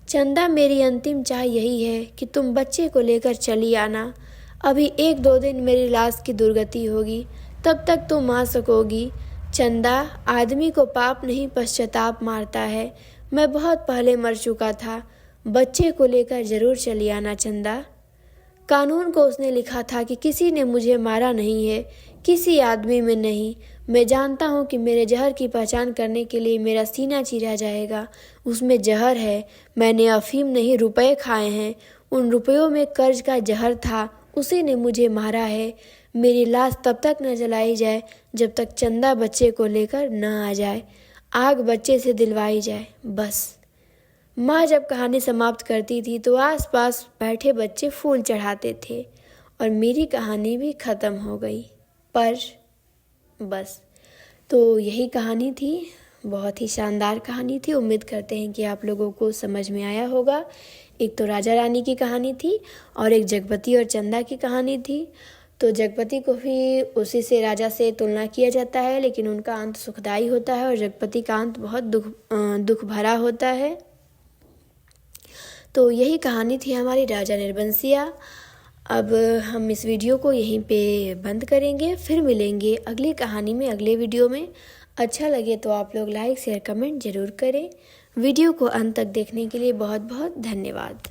चंदा मेरी अंतिम चाह यही है कि तुम बच्चे को लेकर चली आना। अभी 1-2 दिन मेरी लाश की दुर्गति होगी, तब तक तुम आ सकोगी। चंदा, आदमी को पाप नहीं पश्चाताप मारता है। मैं बहुत पहले मर चुका था। बच्चे को लेकर जरूर चली आना चंदा। कानून को उसने लिखा था कि किसी ने मुझे मारा नहीं है, किसी आदमी में नहीं। मैं जानता हूँ कि मेरे जहर की पहचान करने के लिए मेरा सीना चीरा जाएगा। उसमें जहर है। मैंने अफीम नहीं, रुपए खाए हैं। उन रुपयों में कर्ज का जहर था, उसी ने मुझे मारा है। मेरी लाश तब तक न जलाई जाए जब तक चंदा बच्चे को लेकर न आ जाए। आग बच्चे से दिलवाई जाए, बस। माँ जब कहानी समाप्त करती थी तो आसपास बैठे बच्चे फूल चढ़ाते थे और मेरी कहानी भी ख़त्म हो गई। पर बस, तो यही कहानी थी। बहुत ही शानदार कहानी थी। उम्मीद करते हैं कि आप लोगों को समझ में आया होगा। एक तो राजा रानी की कहानी थी और एक जगपति और चंदा की कहानी थी। तो जगपति को भी उसी से राजा से तुलना किया जाता है, लेकिन उनका अंत सुखदायी होता है और जगपति का अंत बहुत दुख भरा होता है। तो यही कहानी थी हमारी राजा निर्बंसिया। अब हम इस वीडियो को यहीं पे बंद करेंगे, फिर मिलेंगे अगली कहानी में, अगले वीडियो में। अच्छा लगे तो आप लोग लाइक शेयर कमेंट ज़रूर करें। वीडियो को अंत तक देखने के लिए बहुत बहुत धन्यवाद।